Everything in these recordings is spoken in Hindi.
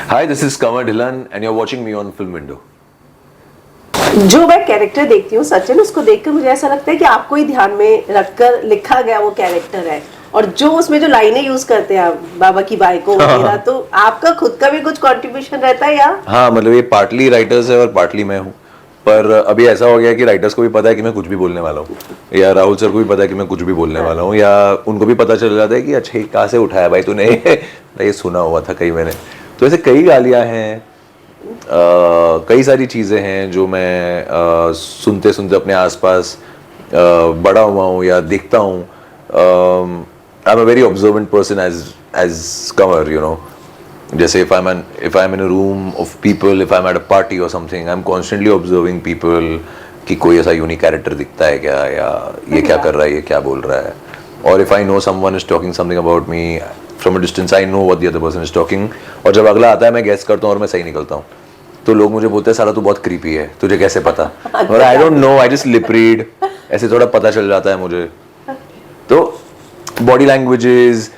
Hi, this is Kamar Dhillon and you're watching me on Film Window. जो मैं कैरेक्टर देखती हूँ सचिन, उसको देखकर मुझे ऐसा लगता है कि आपको ही ध्यान में रखकर लिखा गया वो कैरेक्टर है। और जो उसमें जो लाइनें यूज करते हैं आप बाबा की बाइको वगैरह, तो आपका खुद का भी कुछ कंट्रीब्यूशन रहता है या? हाँ, मतलब ये पार्टली राइटर्स है और पार्टली मैं हूँ। पर अभी ऐसा हो गया कि राइटर्स को भी पता है कि मैं कुछ भी बोलने वाला हूँ, या राहुल सर को भी पता है कि मैं कुछ भी बोलने वाला हूँ, या उनको भी पता चल जाता है कि अच्छा कहाँ से उठाया भाई तूने ये सुना हुआ था कहीं मैंने। तो ऐसे कई गालियाँ हैं, कई सारी चीज़ें हैं जो मैं सुनते सुनते अपने आसपास बड़ा हुआ हूँ या देखता हूँ। I am a very observant person as comer, you know. जैसे if I'm in a room of people, if I'm at a party or something, I'm constantly observing people कि कोई ऐसा यूनिक कैरेक्टर दिखता है क्या, या ये क्या कर रहा है, ये क्या बोल रहा है। और if I know someone is talking something about me from a distance, I know what the other person is talking। और जब अगला आता है मैं गेस करता हूँ और मैं सही निकलता हूँ, तो लोग मुझे बोलते हैं साला तू बहुत क्रीपी है, तुझे कैसे पता। और I don't know, I just lip read, ऐसे थोड़ा पता चल जाता है मुझे। तो बॉडी लैंग्वेजेस,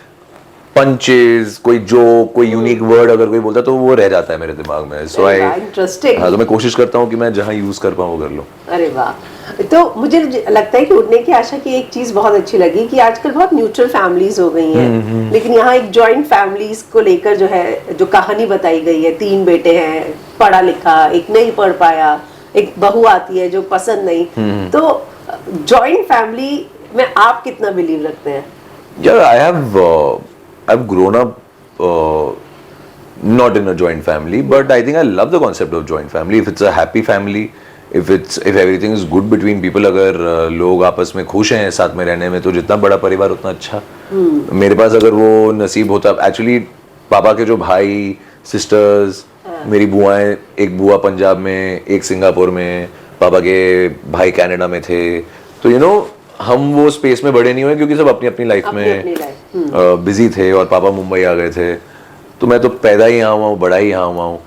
पंचेस, कोई जोक, कोई यूनिक वर्ड अगर कोई बोलता है तो वो रह जाता है मेरे दिमाग में। सो आई इंटरेस्टिंग। हाँ, तो मैं कोशिश करता हूँ कि मैं जहाँ यूज कर पाऊँ वो कर लूँ। अरे वाह। तो मुझे लगता है कि उड़ने की आशा की एक चीज बहुत अच्छी लगी कि आजकल बहुत न्यूट्रल फैमिलीज हो गई हैं, लेकिन यहाँ एक जॉइंट फैमिलीज को लेकर जो है जो कहानी बताई गई है, 3 बेटे हैं, पढ़ा लिखा, एक नहीं पढ़ पाया, एक बहू आती है जो पसंद नहीं। तो जॉइंट फैमिली में आप कितना बिलीव रखते हैं? यार, I've grown up not in a joint family, but I think I love the concept of joint family. If it's a happy family, if everything is good between people, अगर लोग आपस में खुश हैं साथ में रहने में, तो जितना बड़ा परिवार उतना अच्छा। मेरे पास अगर वो नसीब होता, एक्चुअली पापा के जो भाई सिस्टर्स, मेरी बुआएं, एक बुआ पंजाब में, एक सिंगापुर में, पापा के भाई कनाडा में थे। तो यू नो हम वो स्पेस में बड़े नहीं हुए क्योंकि सब अपनी अपनी लाइफ में बिजी थे और पापा मुंबई आ गए थे। तो मैं तो पैदा ही यहाँ हुआ हूँ, बड़ा ही यहाँ हुआ हूँ।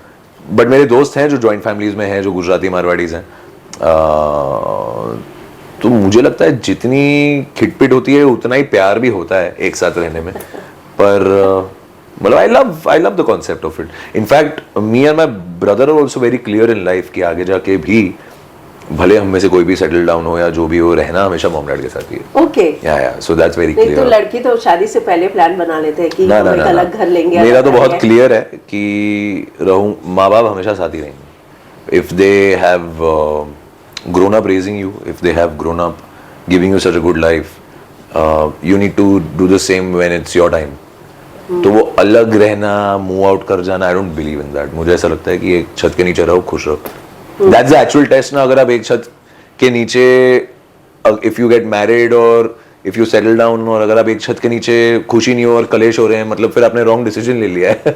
बट मेरे दोस्त हैं जो जॉइंट फैमिलीज में हैं, जो गुजराती मारवाड़ीज हैं। तो मुझे लगता है जितनी खिटपिट होती है उतना ही प्यार भी होता है एक साथ रहने में। पर मतलब I love the concept of it. In fact me and my brother are also very clear in life कि आगे जाके भी भले हम में से कोई भी सेटल डाउन हो या जो भी हो, रहना हमेशा मॉम डैड के साथ ही है। ओके, या सो दैट्स वेरी क्लियर। तो लड़की तो शादी से पहले प्लान बना लेते हैं कि ना, हम एक अलग घर लेंगे। मेरा तो बहुत क्लियर है कि रहूं, माँ बाप हमेशा साथ ही रहेंगे। If they have grown up raising you, if they have grown up giving you such a good life, you need to do the same when it's your time. तो वो अलग रहना, मूव आउट कर जाना, I don't believe in that. मुझे ऐसा लगता है कि एक छत के नीचे रहो, खुश रहो। That's the actual test ना। अगर आप एक छत के नीचे, if you get married और if you settle down, और अगर आप एक छत के नीचे खुशी नहीं हो और कलेश हो रहे हैं, मतलब फिर आपने रॉन्ग डिसीजन ले लिया है।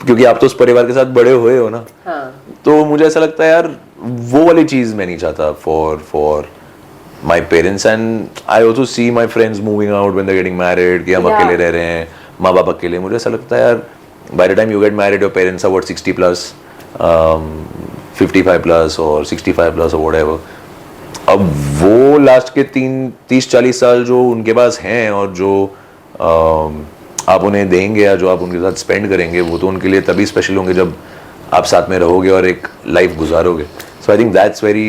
क्योंकि आप तो उस परिवार के साथ बड़े हुए हो ना। तो मुझे ऐसा लगता है यार वो वाली चीज मैं नहीं चाहता for my parents, and I also see my friends moving out when they're getting married, कि हम अकेले रह रहे हैं, माँ बाप अकेले। मुझे ऐसा लगता है यार by the time you get married, your parents are what, 60 plus, 55 plus और 65 plus और whatever। अब वो लास्ट के 30-40 साल जो उनके पास हैं और जो आप उन्हें देंगे या जो आप उनके साथ स्पेंड करेंगे, वो तो उनके लिए तभी स्पेशल होंगे जब आप साथ में रहोगे और एक लाइफ गुजारोगे। So I think that's very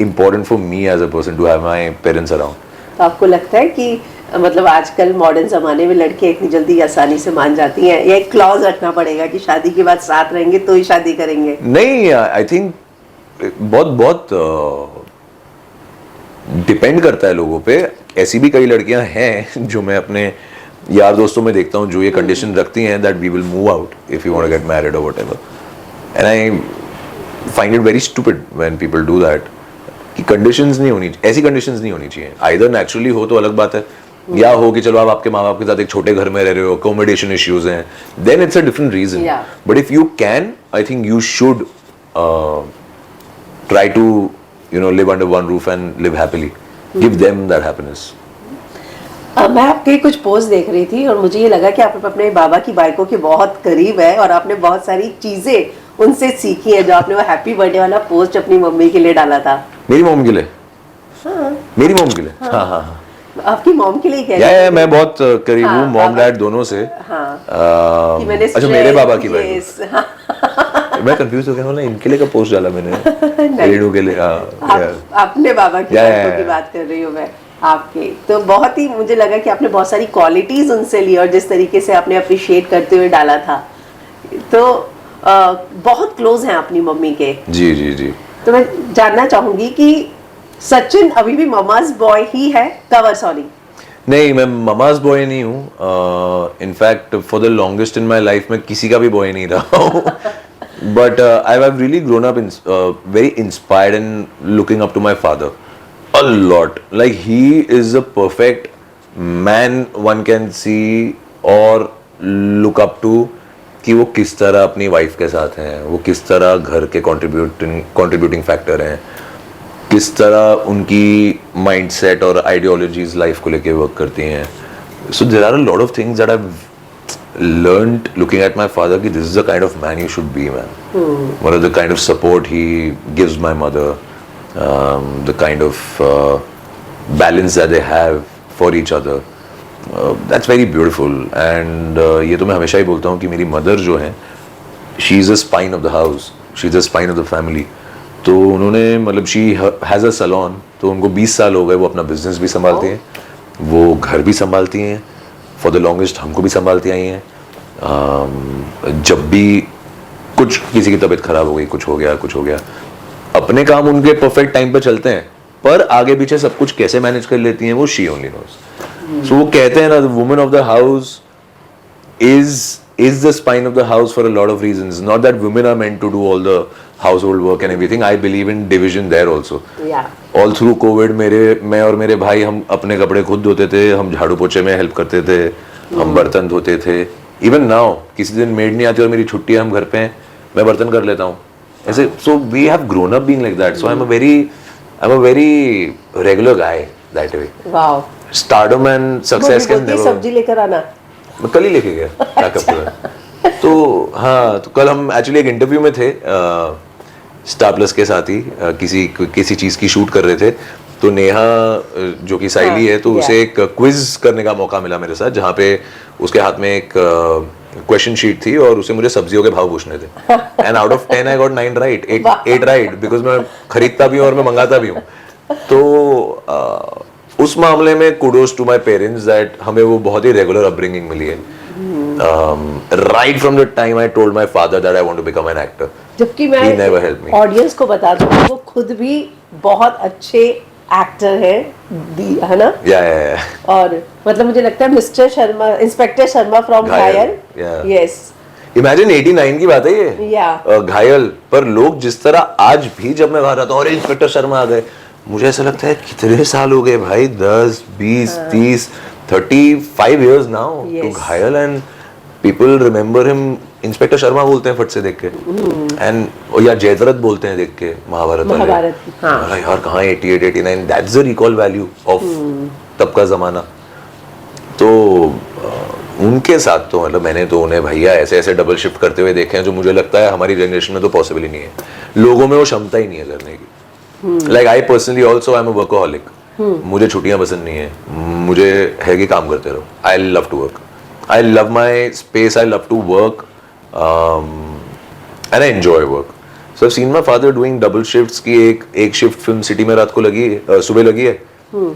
important for me as a person to have my parents around. तो आपको लगता है कि मतलब आजकल मॉडर्न जमाने में लड़कियां इतनी जल्दी आसानी से मान जाती हैं, या एक क्लॉज रखना पड़ेगा कि शादी के बाद साथ रहेंगे तो ही शादी करेंगे? नहीं, आई थिंक बहुत डिपेंड करता है लोगों पे। ऐसी भी कई लड़कियां हैं जो मैं अपने यार दोस्तों में देखता हूँ जो ये कंडीशन रखती हैं that we will move out if you want to get married और whatever. And I find it very stupid when people do that. कि कंडीशंस नहीं होनी, ऐसी कंडीशंस नहीं होनी चाहिए। आइदर नेचुरली हो तो अलग बात है, या हो कि चलो आप आपके माँ बाप के साथ एक छोटे घर में रह रहे हो, अकोमोडेशन इश्यूज हैं, then it's a different reason. But if you can, I think you should try to, you know, live under one roof and live happily. Give them that happiness. मैं आपके कुछ पोस्ट देख रही थी और मुझे ये लगा कि आप अपने बाबा की बाइकों के बहुत करीब है और आपने बहुत सारी चीजें उनसे सीखी है। जो आपने वो हैप्पी बर्थडे वाला पोस्ट अपनी मम्मी के लिए डाला था। मेरी मॉम के लिए? हाँ। मेरी मॉम के लिए? हाँ हाँ हाँ। आपकी मॉम के लिए कह या रही मैं बहुत करीब हाँ, हूँ मॉम बाबा- डैड दोनों से। हाँ कि मैंने अच्छा मेरे बाबा की बात yes, हाँ, मैं कंफ्यूज हो गया ना, इनके लिए का पोस्ट डाला मैंने नहीं। रेणु के लिए। हाँ अपने बाबा की या, लड़कों की बात कर रही हूँ मैं आपके। तो बहुत ही मुझे लगा कि आपने बहुत सारी क्वालिटीज उनसे ली और जिस तरीके से आपने अप्रिशिएट करते हुए डाला था, तो बहुत क्लोज हैं अपनी मम्मी के। जी जी जी। तो मैं जानना चाहूंगी कि सचिन अभी भी ममाज बॉय ही है, कवर सॉरी? नहीं, मैं ममाज बॉय नहीं हूँ। In fact for the longest in my life में किसी का भी बॉय नहीं रहा हूँ। But I have really grown up very inspired and looking up to my father a lot. Like he is a perfect man one can see और लुक अप टू, कि वो किस तरह अपनी वाइफ के साथ हैं, वो किस तरह घर के कंट्रीब्यूटिंग फैक्टर हैं, किस तरह उनकी माइंडसेट और आइडियोलॉजीज लाइफ को लेके वर्क करती हैं. So there are a lot of things that I learned looking at my father कि this is the kind of man you should be, man. What are the kind of support he gives my mother, the kind of balance that they have for each other. That's very beautiful. And ये तो मैं हमेशा ही बोलता हूँ कि मेरी मदर जो है, she is the spine of the house, she is the spine of the family. तो उन्होंने मतलब she has a salon, तो उनको 20 साल हो गए, वो अपना बिजनेस भी संभालती हैं, वो घर भी संभालती हैं, फॉर द लॉन्गेस्ट हमको भी संभालती आई हैं. जब भी कुछ किसी की तबीयत खराब हो गई, कुछ हो गया, अपने काम उनके परफेक्ट टाइम पे चलते हैं, पर आगे पीछे सब कुछ कैसे मैनेज कर लेती हैं वो शी ओनली नोज. सो वो कहते हैं ना, the woman of the house is the spine of the house for a lot of reasons. Not that women are meant to do all the household work and everything. I believe in division there also. Yeah. All through COVID मैं और मेरे भाई हम अपने कपड़े खुद धोते थे, हम झाड़ू पोछे में हेल्प करते थे, हम बर्तन धोते थे. Even now किसी दिन मेड नहीं आती और मेरी छुट्टी है, हम घर पे हैं, मैं बर्तन कर लेता हूँ ऐसे. So we have grown up being like that. So I'm a very regular guy that way. Wow. Stardom and success can never. सब्जी लेकर आना. मैं कल ही लेके गया पैकअप पूरा. तो हाँ, तो कल हम एक्चुअली एक इंटरव्यू में थे स्टार प्लस के साथ ही, किसी चीज़ की शूट कर रहे थे. तो नेहा जो कि साइली है, तो उसे एक क्विज करने का मौका मिला मेरे साथ, जहाँ पे उसके हाथ में एक क्वेश्चन शीट थी और उसे मुझे सब्जियों के भाव पूछने थे. And out of 10 I got 9 right, 8 right, because मैं खरीदता भी हूँ और मैं मंगाता भी हूँ. तो उस मामले में kudos to my parents that हमें वो बहुत ही रेगुलर अपब्रिंगिंग मिली है. Right from the time I told my father that I want to become an actor. जबकि मैं ऑडियंस को बता दूं, वो खुद भी बहुत अच्छे एक्टर है ना? या और मतलब मुझे लगता है mister Sharma, inspector Sharma from घायल. यस, इमेजिन 89 की बात है ये. घायल पर लोग जिस तरह आज भी जब मैं बाहर आता हूँ और इंस्पेक्टर शर्मा आ गए, मुझे ऐसा लगता है कितने साल हो गए भाई, 10, 20, 30, 35 years नाउ टू घायल. And people remember him, inspector Sharma बोलते हैं फट से देख के, एंड या जयद्रथ बोलते हैं देख के महाभारत. हाँ यार, कहाँ 88, 89, that's the recall value of तब का जमाना. तो उनके साथ तो मतलब मैंने तो उन्हें भैया ऐसे ऐसे डबल शिफ्ट करते हुए देखे हैं, जो मुझे लगता है हमारी जनरेशन में तो पॉसिबल ही नहीं है. लोगों में वो क्षमता ही नहीं है करने की. Like I personally also am a workaholic. मुझे छुट्टियां पसंद नहीं है, मुझे है कि काम करते रहो. I love to work. I love my space. I love to work, and I enjoy work. So I've seen my father doing double shifts. की एक शिफ्ट फिल्म सिटी में रात को लगी है, सुबह लगी है,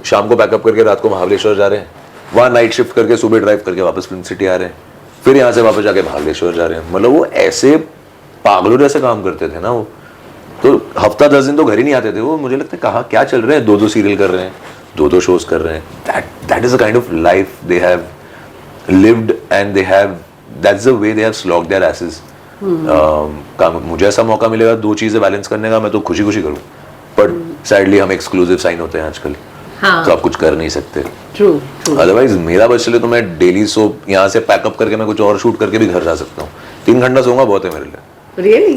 शाम को पैकअप करके रात को महाबलेश्वर जा रहे हैं, वहाँ नाइट शिफ्ट करके सुबह ड्राइव करके वापस फिल्म सिटी आ रहे हैं, फिर यहाँ से वापस जाके महाबलेश्वर जा रहे हैं. मतलब वो ऐसे पागलों जैसे काम करते थे ना वो. तो हफ्ता 10 दिन तो घर ही नहीं आते थे वो. मुझे लगता है कहाँ क्या चल रहे हैं, 2 सीरियल कर रहे हैं, 2 शोज कर रहे हैं. That is the kind of life they have lived and they have, that's the way they have slogged their asses. मुझे ऐसा मौका मिलेगा 2 चीजें बैलेंस करने का, मैं तो खुशी खुशी करूँ. बट सैडली हम एक्सक्लूसिव साइन होते हैं आजकल. हाँ. तो आप कुछ कर नहीं सकते. ट्रू. अदरवाइज मेरा बस चले तो मैं डेली सोप यहाँ से पैकअप करके मैं कुछ और शूट करके भी घर जा सकता हूँ. 3 घंटा सोऊंगा बहुत है मेरे लिए. Really?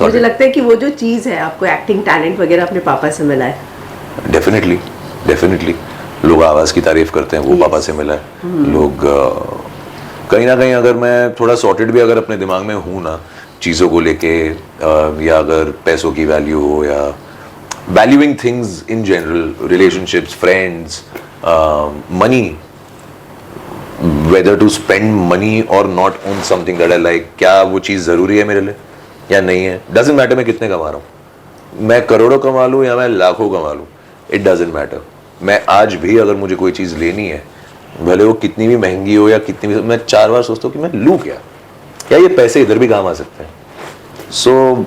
मुझे लगता है कि वो जो चीज है, आपको एक्टिंग टैलेंट वगैरह अपने पापा से मिला है. डेफिनेटली लोग आवाज की तारीफ करते हैं, वो पापा से मिला है. लोग कहीं ना कहीं, अगर मैं थोड़ा सॉर्टेड भी अगर अपने दिमाग में हूँ ना चीज़ों को लेके, या अगर पैसों की वैल्यू हो या valuing things in general, relationships, friends, money, whether to spend money or not on something that I like, क्या वो चीज़ ज़रूरी है मेरे लिए या नहीं है, doesn't matter मैं कितने कमा रहा हूँ, मैं करोड़ों कमा लूँ या मैं लाखों कमा लूँ, it doesn't matter। मैं आज भी अगर मुझे कोई चीज़ लेनी है, भले वो कितनी भी महंगी हो या कितनी भी, मैं 4 बार सोचता हूँ कि मैं लूँ क्या ये पैसे इधर भी काम आ सकते हैं। सो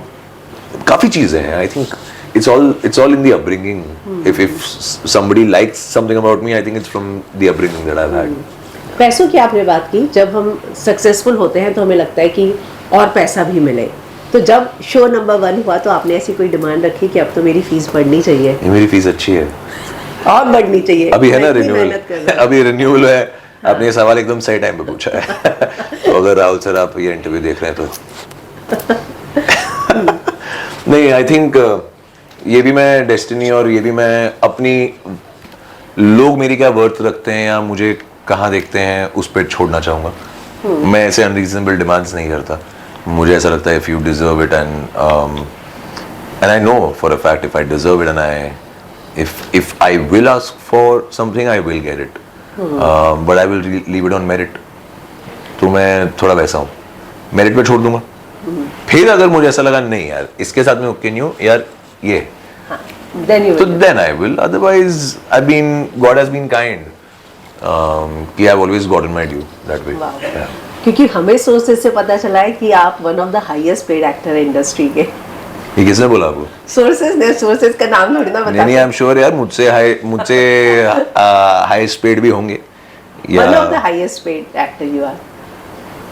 काफ़ी चीज़ें हैं, I think it's all in the upbringing. If somebody likes something about me, I think it's from the upbringing that I've had. पैसों की आपने बात की, जब हम सक्सेसफुल होते हैं तो हमें लगता है कि और पैसा भी मिले, तो जब शो नंबर 1 हुआ तो आपने ऐसी कोई डिमांड रखी कि अब तो मेरी फीस बढ़नी चाहिए? ये मेरी फीस अच्छी है और बढ़नी चाहिए, अभी है ना मैं इतनी रिन्यूअल, मेहनत कर रहा हूं। अभी रिन्यूअल है। आपने ये सवाल एकदम सही टाइम पे पूछा है। तो अगर राहुल सर आप ये इंटरव्यू देख रहे हैं तो नहीं, आई थिंक ये भी मैं डेस्टिनी और ये भी मैं अपनी, लोग मेरी क्या वर्थ रखते हैं या मुझे कहाँ देखते हैं उस पर छोड़ना चाहूँगा। मैं ऐसे अनरीजनेबल डिमांड्स नहीं करता। मुझे ऐसा लगता है if you deserve it and I know for a fact if I deserve it and I if I will ask for something I will get it, but I will leave it on merit। तो मैं थोड़ा वैसा हूँ, मेरिट पे छोड़ दूंगा। फिर अगर मुझे ऐसा लगा नहीं यार इसके साथ में ओके नहीं हूँ यार ये, तो then I will, otherwise I've been, God has been kind, कि I've always gotten my due that way। Yeah। क्योंकि हमें सोर्सेज से पता चला है कि आप one of the highest paid actor industry के। ये किसने बोला आपको? सोर्सेज का नाम थोड़ी ना बता। नहीं, आई एम श्योर यार मुझसे हाईएस्ट पेड भी होंगे। One of the highest paid actor you are,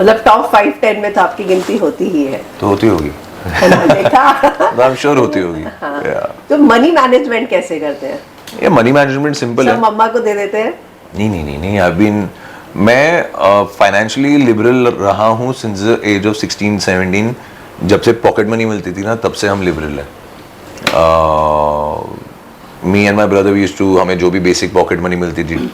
मतलब टॉप 5-10 में तो आपकी गिनती होती ही है। तो होती होगी, देखा। आई एम श्योर होती होगी। तो मनी मैनेजमेंट कैसे करते हैं? ये मनी मैनेजमेंट सिंपल है। सब मम्मा को दे देते हैं? नहीं, आई बीन, मैं फाइनेंशियली लिबरल रहा हूँ सिंस द एज ऑफ 16-17। जब से पॉकेट मनी मिलती थी ना तब से हम लिबरल हैं। Me and my brother we used to, हमें जो भी बेसिक पॉकेट मनी मिलती थी,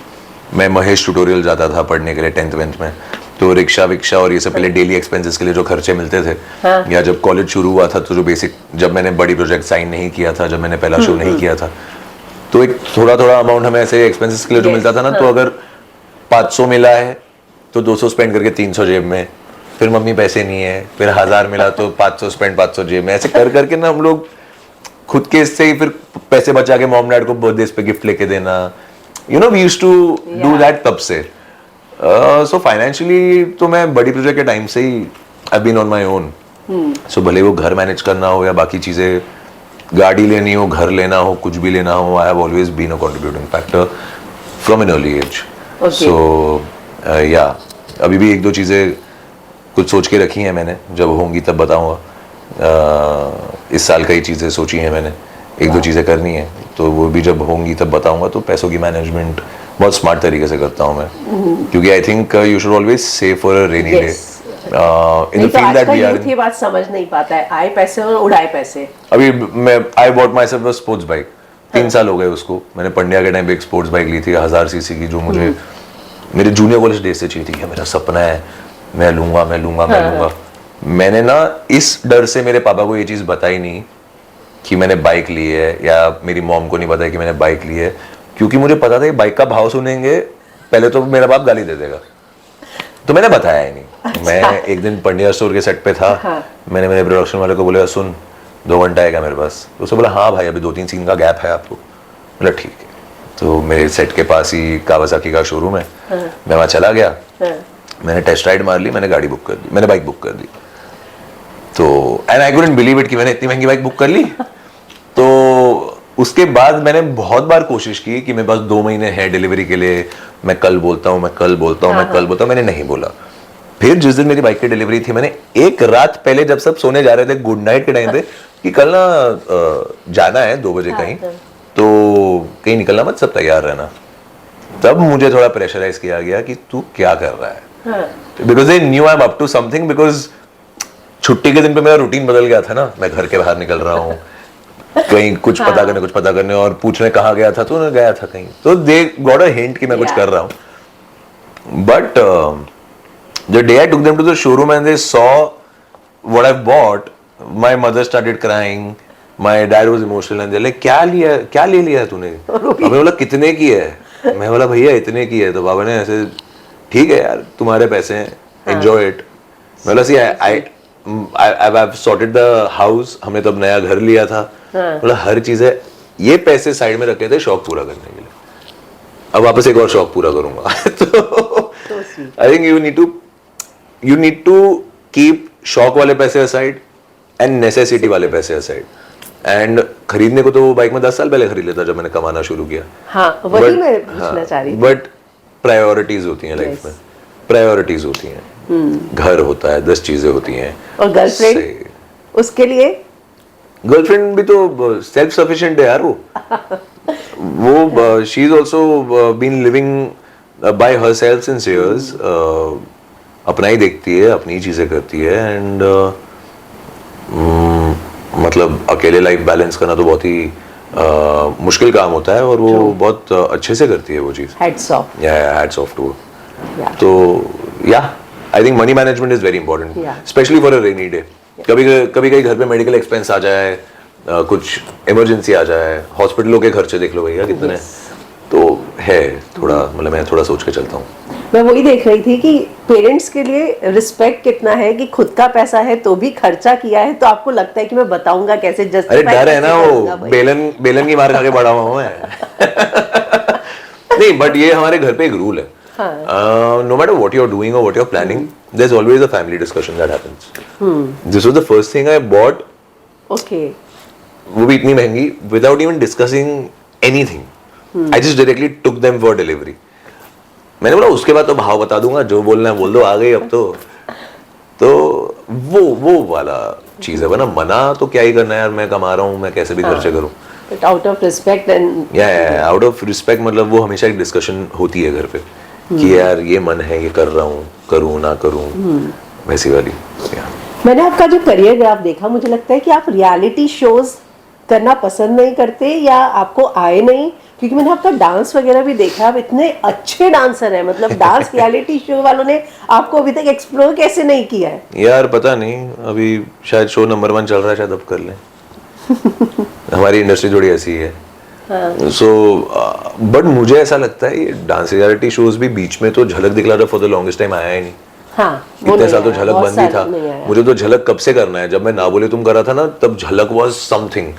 मैं महेश ट्यूटोरियल जाता था पढ़ने के लिए 10th-11th में, तो रिक्शा विक्शा और ये सब पहले डेली एक्सपेंसेस के लिए जो खर्चे मिलते थे। हाँ। या जब कॉलेज शुरू हुआ था तो जो बेसिक, जब मैंने बड़ी प्रोजेक्ट साइन नहीं किया था, जब मैंने पहला शो नहीं किया था, तो एक थोड़ा अमाउंट हमें ऐसे एक्सपेंसेस के लिए जो मिलता था ना, तो अगर 500 मिला है तो 200 स्पेंड करके 300 जेब में, फिर मम्मी पैसे नहीं है, फिर 1000 मिला तो 500 स्पेंड 500 जेब में, ऐसे कर करके ना हम लोग खुद के इससे ही फिर पैसे बचा के मॉम डैड को बर्थडे पे गिफ्ट लेके देना, you know we used to do that तब से। सो फाइनेंशियली तो मैं बड़ी प्रोजेक्ट के टाइम से ही I been on my own. So भले वो घर मैनेज करना हो या बाकी चीजें, गाड़ी लेनी हो, घर लेना हो, कुछ भी लेना हो, I have always been a contributing factor from an early age. So या अभी भी 1-2 चीजें कुछ सोच के रखी हैं मैंने, जब होंगी तब बताऊंगा। इस साल कई चीज़ें सोची हैं मैंने, 1-2 चीज़ें करनी है, तो वो भी जब होंगी तब बताऊंगा। तो पैसों की मैनेजमेंट बहुत स्मार्ट तरीके से करता हूँ मैं, क्योंकि I think you should always save for a rainy day. In the field that we are, ये बात समझ नहीं पाता है, आए पैसे और उड़ाए पैसे। अभी मैं I bought my self a sports bike, 3 साल हो गए उसको। मैंने पंड्या के टाइम पे एक स्पोर्ट्स बाइक ली थी 1000 सीसी की, जो मुझे मेरे जूनियर कॉलेज डेज से चाहिए थी। मेरा सपना है, मैं लूंगा। मैंने ना इस डर से मेरे पापा को ये चीज़ बताई नहीं कि मैंने बाइक ली है, या मेरी मॉम को नहीं बताया कि मैंने बाइक ली है, क्योंकि मुझे पता था कि बाइक का भाव सुनेंगे पहले तो मेरा बाप गाली दे देगा, तो मैंने बताया ही नहीं। अच्छा। मैं एक दिन पंड्या स्टोर के सेट पे था। मैंने मेरे प्रोडक्शन वाले को बोला, सुन 2 घंटा आएगा मेरे पास। उसने बोला हाँ भाई, अभी 2-3 सीन का गैप है आपको। बोला ठीक है। तो मेरे सेट के पास ही कावासाकी का शोरूम है, मैं वहाँ चला गया। मैंने टेस्ट राइड मार ली, मैंने गाड़ी बुक कर दी, मैंने बाइक बुक कर दी। तो and I couldn't believe it कि मैंने इतनी महंगी बाइक बुक कर ली। तो उसके बाद मैंने बहुत बार कोशिश की कि मेरे पास 2 महीने है डिलीवरी के लिए, मैं कल बोलता हूँ, मैंने नहीं बोला। फिर जिस दिन मेरी बाइक की डिलीवरी थी, मैंने एक रात पहले जब सब सोने जा रहे थे गुड नाइट के टाइम पे कि कल ना जाना है 2 बजे कहीं, तो कहीं निकलना मत, सब तैयार रहना। तब मुझे थोड़ा प्रेशराइज किया गया कि तू क्या कर रहा है, because they knew I am up to something. Because छुट्टी के दिन पे मेरा रूटीन बदल गया था ना, मैं घर के बाहर निकल रहा हूँ कहीं कुछ पता करने और पूछने कहाँ गया था, तो मैं गया था कहीं, तो दे गॉट अ हिंट कि मैं कुछ कर रहा हूँ। But the day I took them to the showroom and they saw what I bought, my mother started crying, my dad was emotional and like क्या ले लिया तूने? हमें बोला कितने की है? मैं बोला भैया इतने की है। तो बाबा ने ऐसे ठीक है यार तुम्हारे पैसे हैं, एंजॉय इट। मैं बोला see I have sorted the house, हमने तब नया घर लिया था। बोला हर चीज है, ये पैसे साइड में रखे थे शौक पूरा करने के लिए, अब वापस एक और शौक पूरा करूंगा। तो I think you need to keep शौक वाले पैसे असाइड एंड नेसेसिटी वाले पैसे असाइड। एंड खरीदने को तो वो बाइक में 10 साल पहले खरीद लेता जब मैंने कमाना शुरू किया। हाँ, वही मैं पूछना चाह रही थी। बट प्रायोरिटीज होती हैं लाइफ में, प्रायोरिटीज होती हैं। घर होता है, 10 चीजें होती हैं। और गर्लफ्रेंड, उसके लिए गर्लफ्रेंड भी तो सेल्फ सफिशिएंट है यार वो she is also been living by herself since years. अपना ही देखती है, अपनी ही चीजें करती है। एंड मतलब अकेले लाइफ बैलेंस करना तो बहुत ही मुश्किल काम होता है, और वो बहुत अच्छे से करती है वो चीज। Hats off. Hats off to. तो I think money management is very important, specially for a rainy day. कभी घर पे मेडिकल एक्सपेंस आ जाए, कुछ इमरजेंसी आ जाए, हॉस्पिटलों के खर्चे देख लो भैया कितने। तो है थोड़ा, मतलब मैं थोड़ा सोच के चलता हूँ। मैं वही देख रही थी कि पेरेंट्स के लिए रिस्पेक्ट कितना है कि खुद का पैसा है तो भी खर्चा किया है, तो आपको लगता है कि मैं बताऊंगा कैसे, अरे डर है ना, वो बेलन की मार खा के बड़ा हुआ है। नहीं, बट ये हमारे घर पे एक रूल है, no matter what you're doing or what you're planning, there's always a family discussion that happens. This was the first thing I bought. Okay. वो भी इतनी महंगी, without even discussing anything. I just directly took them for delivery. मैंने बोला उसके बाद तो भाव बता दूंगा, जो बोलना है बोल दो, आ गई अब तो वो वाला चीज है। वरना मना तो क्या ही करना है यार, मैं कमा रहा हूँ, मैं कैसे भी खर्चे करूँ। But out of respect and out of respect, मतलब वो हमेशा एक डिस्कशन होती है घर पे कि यार ये मन है, ये कर रहा हूँ, करूँ ना करूँ, वैसी वाली। मैंने आपका जो करियर ग्राफ देखा, मुझे लगता है कि आप रियलिटी शोज करना पसंद नहीं करते या आपको आए नहीं, क्योंकि मैंने आपका डांस वगैरह भी देखा। आप इतने अच्छे डांसर हैं, मतलब डांस रियलिटी शो वालों ने आपको अभी तक एक्सप्लोर कैसे नहीं किया है? यार पता नहीं, अभी शायद शो नंबर 1 चल रहा है, शायद अब कर लें। हमारी इंडस्ट्री थोड़ी ऐसी है। बट मुझे ऐसा लगता है ये डांस रियलिटी शोज भी बीच में तो झलक दिखला रहा, फॉर द लॉन्गेस्ट टाइम आया ही नहीं। इतने साल तो झलक बंद ही था। मुझे तो झलक कब से करना है, जब मैं ना बोले तुम कर रहा था ना, तब झलक वाज समथिंग।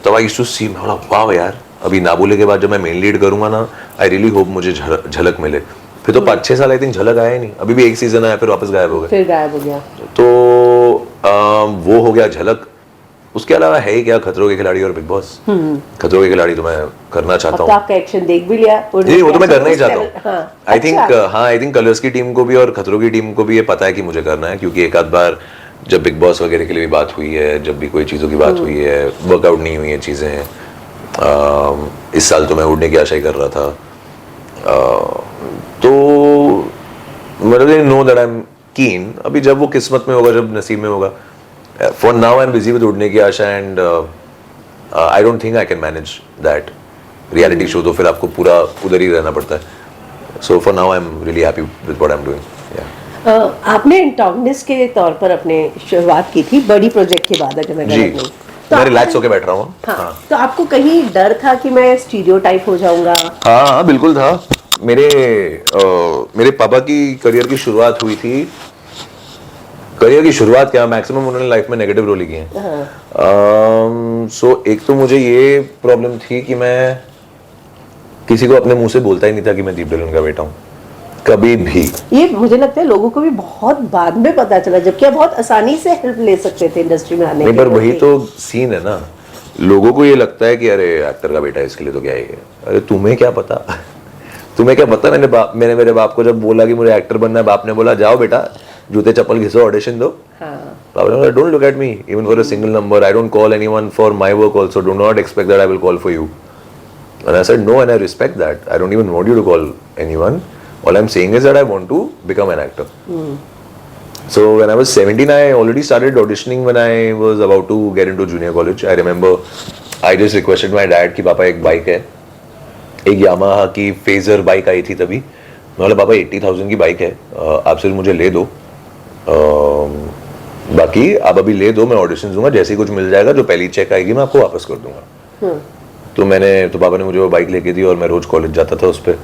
तब आई यूज्ड टू सी, मैं बोला वाह यार, अभी ना बोले के बाद जब मैं मेन लीड करूंगा ना, आई रियली होप मुझे झलक मिले। फिर तो 5-6 साल आई थिंक झलक आया ही नहीं। अभी भी एक सीजन आया, फिर वापस गायब हो गया। तो वो हो गया झलक। उसके अलावा है ही क्या, खतरों के खिलाड़ी और बिग बॉस। खतरों के खिलाड़ी तो मैं करना चाहता हूँ। आपका एक्शन देख भी लिया? नहीं, वो तो मैं करना ही चाहता हूँ। आई थिंक कलर्स की टीम को भी और खतरों की टीम को भी ये पता है कि मुझे करना है, क्योंकि एक आध बार जब बिग बॉस वगैरह के लिए भी बात हुई है, जब भी कोई चीज़ों की बात हुई है, वर्कआउट नहीं हुई है चीज़ें। इस साल तो मैं उड़ने की आशा ही कर रहा था। तो मतलब नो दैट आई एम कीन। अभी जब वो किस्मत में होगा, जब नसीब में होगा। For now I'm busy with उड़ने की आशा, and I don't think I can manage that reality show, तो फिर आपको पूरा उधर ही रहना पड़ता है। So for now I'm really happy with what I'm doing. आपने एंटागोनिस्ट के तौर पर अपने शुरुआत की थी बड़ी प्रोजेक्ट के बाद, अगर मैं गलत नहीं तो मैं रिलैक्स होके बैठ रहा हूँ। हाँ, तो आपको कहीं डर था कि मैं स्टीरियोटाइप हो जाऊंगा? हाँ बिल्कुल था। मेरे पापा की करियर की शुरुआत हुई थी। करियर की शुरुआत क्या, मैक्सिमम उन्होंने लाइफ में नेगेटिव रोल ही किए हैं। सो एक तो मुझे ये प्रॉब्लम थी कि मैं किसी को अपने मुंह से बोलता ही नहीं था कि मैं दीप डलन का बेटा हूँ, कभी भी। ये मुझे लगता है लोगों को भी बहुत बाद में पता चला, जबकि आप बहुत आसानी से हेल्प ले सकते थे इंडस्ट्री में आने के। पर वही तो सीन है ना, लोगों को ये लगता है कि अरे एक्टर का बेटा है, इसके लिए तो क्या है। अरे तुम्हें क्या पता तुम्हें क्या पता। मैंने मेरे बाप को जब बोला कि मुझे एक्टर बनना है, बाप ने बोला जाओ बेटा जूते चप्पल घिसो, ऑडिशन दो। Don't look at me even for a single number. I don't call anyone for my work also. Do not expect that I will call for you. And I said no, and I respect that. I don't even want you to call anyone. All I'm saying is that I want to become an actor. So when I was 17, I already started auditioning when I was about to get into junior college. I remember I just requested my dad कि पापा एक बाइक है, एक यामाहा की फेजर बाइक आई थी तभी। मैं बोला पापा 80,000 की बाइक है, आप सिर्फ मुझे ले दो, बाकी आप अभी ले दो, मैं ऑडिशन दूंगा, जैसे ही कुछ मिल जाएगा जो पहली चेक आएगी मैं आपको वापस कर दूंगा। तो पापा ने मुझे वो बाइक लेके दी और मैं रोज कॉलेज जाता था उस पर।